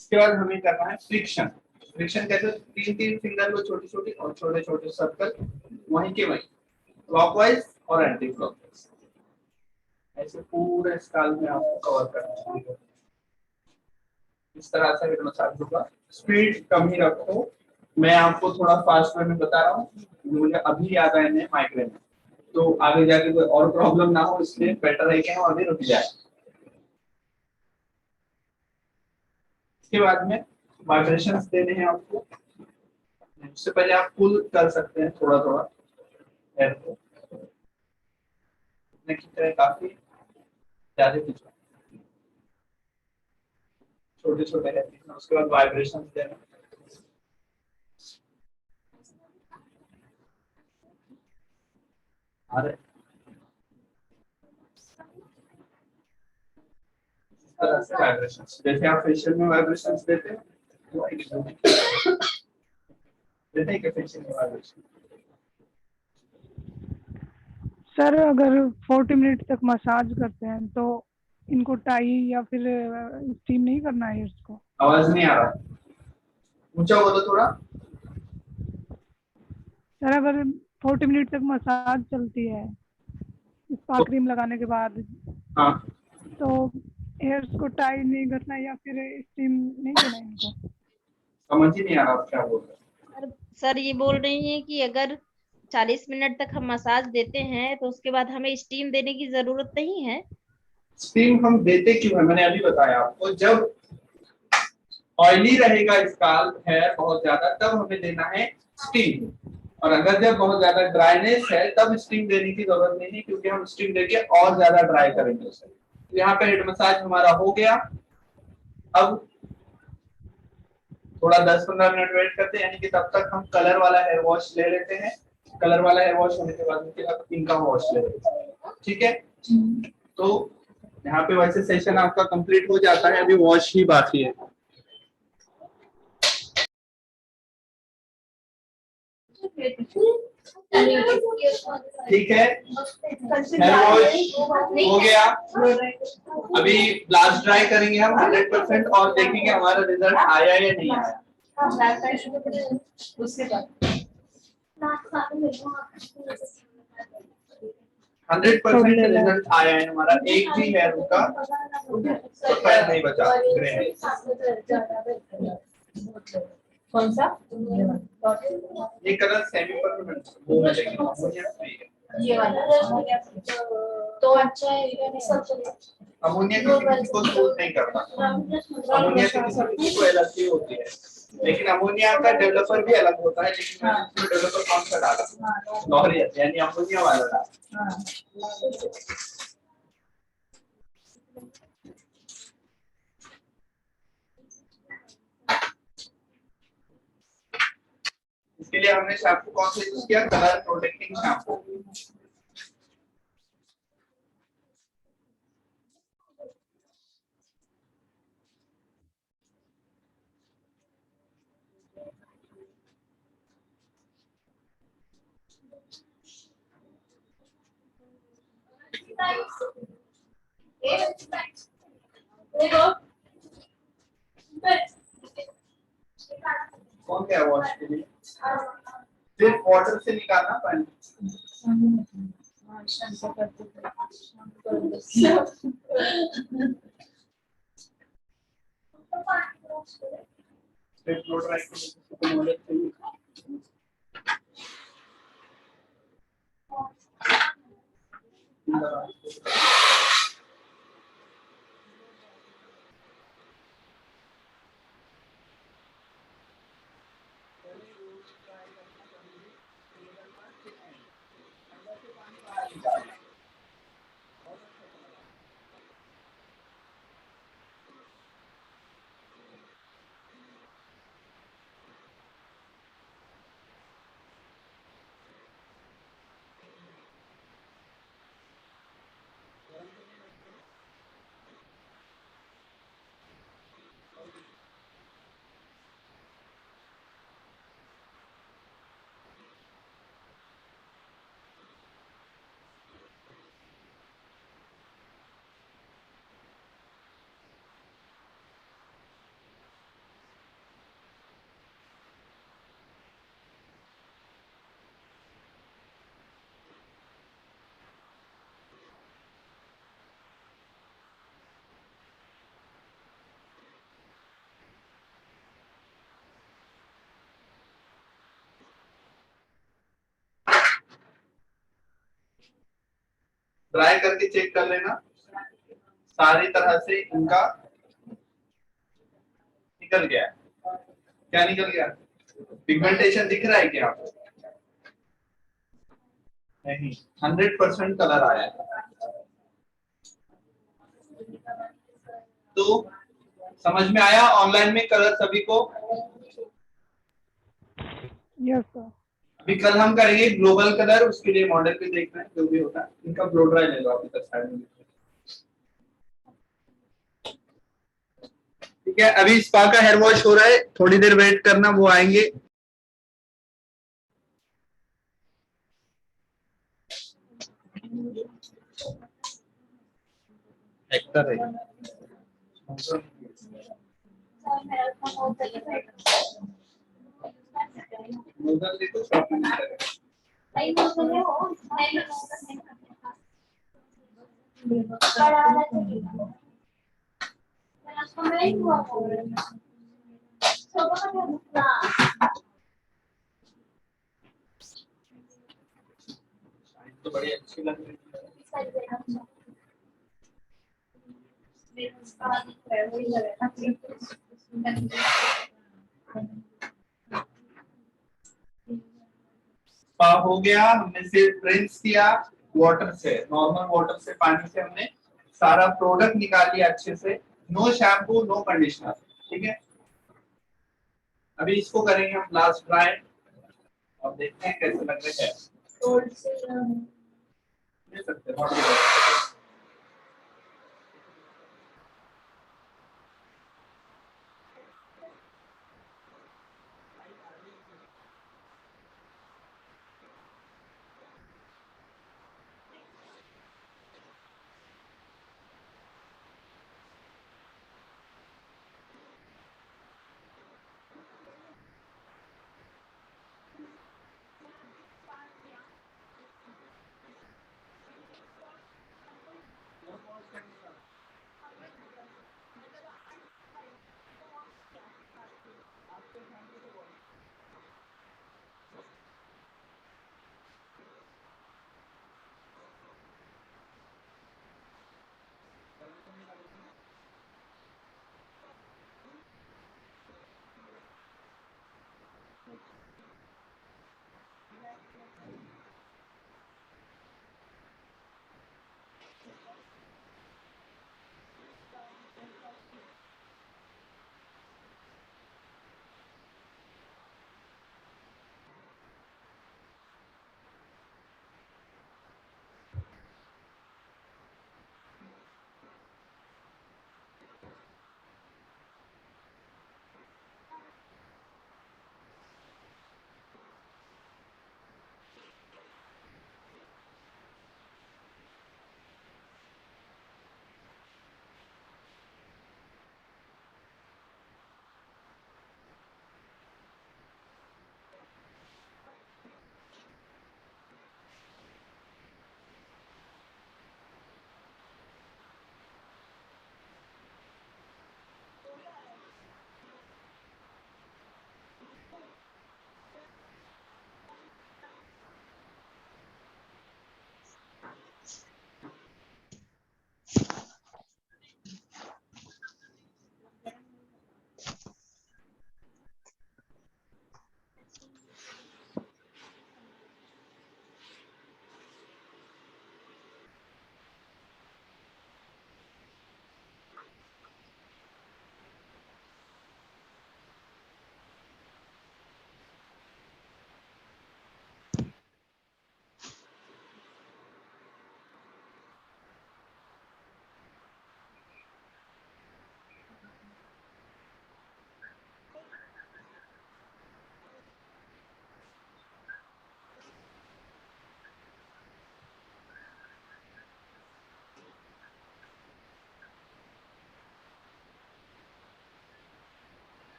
इसके बाद हमें करना है फ्रिक्शन। फ्रिक्शन कैसे? तीन तीन फिंगर लो, छोटी छोटी, और छोटे छोटे सर्कल वहीं के वहीं, क्लॉकवाइज और एंटी क्लॉकवाइज, ऐसे पूरे स्काल्प में आपको कवर करना है। इस तरह से हेड मसाज होगा। स्पीड कम ही रखो। मैं आपको थोड़ा फास्ट वे में बता रहा हूँ, मुझे अभी याद आया है माइग्रेन, तो आगे जाके कोई और प्रॉब्लम ना हो, इसलिए बेटर है कि हम अभी रुक जाए। इसके बाद में वाइब्रेशंस देने हैं आपको। उससे पहले आप पुल कर सकते हैं थोड़ा थोड़ा हेयर को, काफी ज्यादा कुछ छोटे छोटे हेयर। उसके बाद वाइब्रेशंस देना। अरे तरह से वाइब्रेशंस, जैसे आप फेशियल में वाइब्रेशंस देते हैं, देते हैं कि फेशियल में वाइब्रेशन। सर अगर 40 मिनट तक मसाज करते हैं तो इनको टाई या फिर स्टीम नहीं करना है इसको? आवाज नहीं आ रहा, ऊंचा बोलो थोड़ा। सर अगर 40 मिनट तक मसाज चलती है स्पा क्रीम लगाने के बाद, हाँ, तो हेयर्स को टाई नहीं करना या फिर स्टीम नहीं देना इनको? समझ ही नहीं आ रहा आप क्या बोल रहे हैं। सर ये बोल रही हैं कि अगर 40 मिनट तक हम मसाज देते हैं तो उसके बाद हमें स्टीम देने की जरूरत नहीं है। स्टीम हम देते क्यों है, मैंने अभी बताया आपको। जब ऑयली रहेगा स्काल्प हेयर बहुत ज्यादा, तब हमें देना है स्टीम। और अगर जब बहुत ज्यादा ड्राइनेस है तब स्टीम देने की जरूरत नहीं है, क्योंकि हम स्टीम देके और ज्यादा ड्राई करेंगे उसे। तो यहाँ पे हेड मसाज हमारा हो गया। अब थोड़ा 10-15 मिनट वेट करते हैं, यानी कि तब तक हम कलर वाला हेयर वॉश ले लेते हैं। कलर वाला हेयर वॉश होने के बाद इनका वॉश ले लेते हैं। ठीक है, तो यहाँ पे वैसे सेशन आपका कंप्लीट हो जाता है, अभी वॉश ही बाकी है। ठीक है, हेयर वॉश हो गया। अभी ब्लास्ट ड्राई करेंगे हम 100% और देखेंगे हमारा रिजल्ट आया या नहीं आया। उसके बाद 100% रिजल्ट आया है हमारा, एक भी हेयर का सफेद नहीं बचा, ग्रे है। कौन सा? ये कलर सेमी परमानेंट वो मिलेगी, अमोनिया फ्री है। ये वाला तो अच्छा है। अमोनिया किसी को सूट नहीं करता, अमोनिया किसी को एलर्जी होती है, लेकिन अमोनिया का डेवलपर भी अलग होता है, लेकिन मैंने इसमें डेवलपर कौन सा डाला? लॉरियल, यानी अमोनिया वाला डाला। इसके लिए हमने शैम्पू कौन सा यूज किया? Colour protecting shampoo. कौन क्या वॉश के लिए? सिर्फ वाटर से निकालना पानी। सिर्फ फ्लो ड्राई को नॉलेज चाहिए। ड्राई करके चेक कर लेना, सारी तरह से इनका निकल गया है। क्या निकल गया? पिगमेंटेशन दिख रहा है क्या आपको? नहीं, 100% कलर आया है। तो समझ में आया ऑनलाइन में कलर सभी को? Yes sir. अभी कल हम करेंगे ग्लोबल कलर, उसके लिए मॉडल पे देखना है जो भी होता है। इनका ब्लो ड्राई ले लो अभी तक साइड में। ठीक है, अभी स्पा का हेयर वॉश हो रहा है, थोड़ी देर वेट करना, वो आएंगे। एक्टर है नोजल देखो, शॉपिंग तो बड़ी अच्छी लग रही है। स्पा हो गया, हमने सिर्फ रिंस किया वाटर से, नॉर्मल वाटर से, पानी से हमने सारा प्रोडक्ट निकाल लिया अच्छे से। No shampoo, no conditioner. ठीक है, अभी इसको करेंगे हम लास्ट ड्राई और देखते हैं कैसे लग रहे हैं। ले सकते हैं।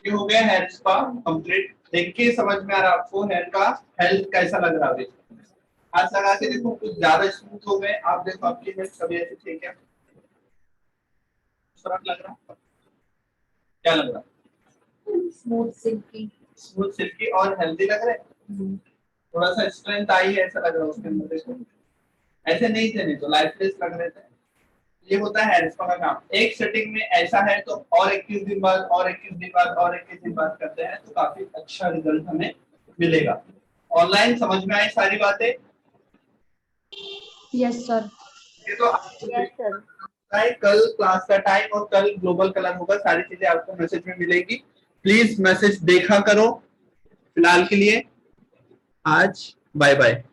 ये हो गया हेयर स्पा कंप्लीट। देख के समझ में आ रहा है आपको हेयर का हेल्थ कैसा लग रहा है। हाथ लगा के देखो कुछ ज्यादा स्मूथ हो गए। आप देखो आपकी हेल्थ कभी ऐसी थी क्या? फर्क लग रहा है? क्या लग रहा है? स्मूथ सिल्की और हेल्दी लग रहे हैं। थोड़ा सा स्ट्रेंथ आई है ऐसा लग रहा है उसके अंदर। देखो ऐसे नहीं थे, नहीं तो लाइफलेस लग रहे थे। ये होता है हेयर स्पा का काम। एक सेटिंग में ऐसा है तो और 21 दिन बाद और 21 दिन बाद और 21 दिन बाद करते हैं तो काफी अच्छा रिजल्ट हमें मिलेगा। ऑनलाइन समझ में आई सारी बातें? Yes sir. ये तो आपको कल क्लास का टाइम और कल ग्लोबल कलर होगा, सारी चीजें आपको मैसेज में मिलेगी। प्लीज मैसेज देखा करो। फिलहाल के लिए आज बाय बाय।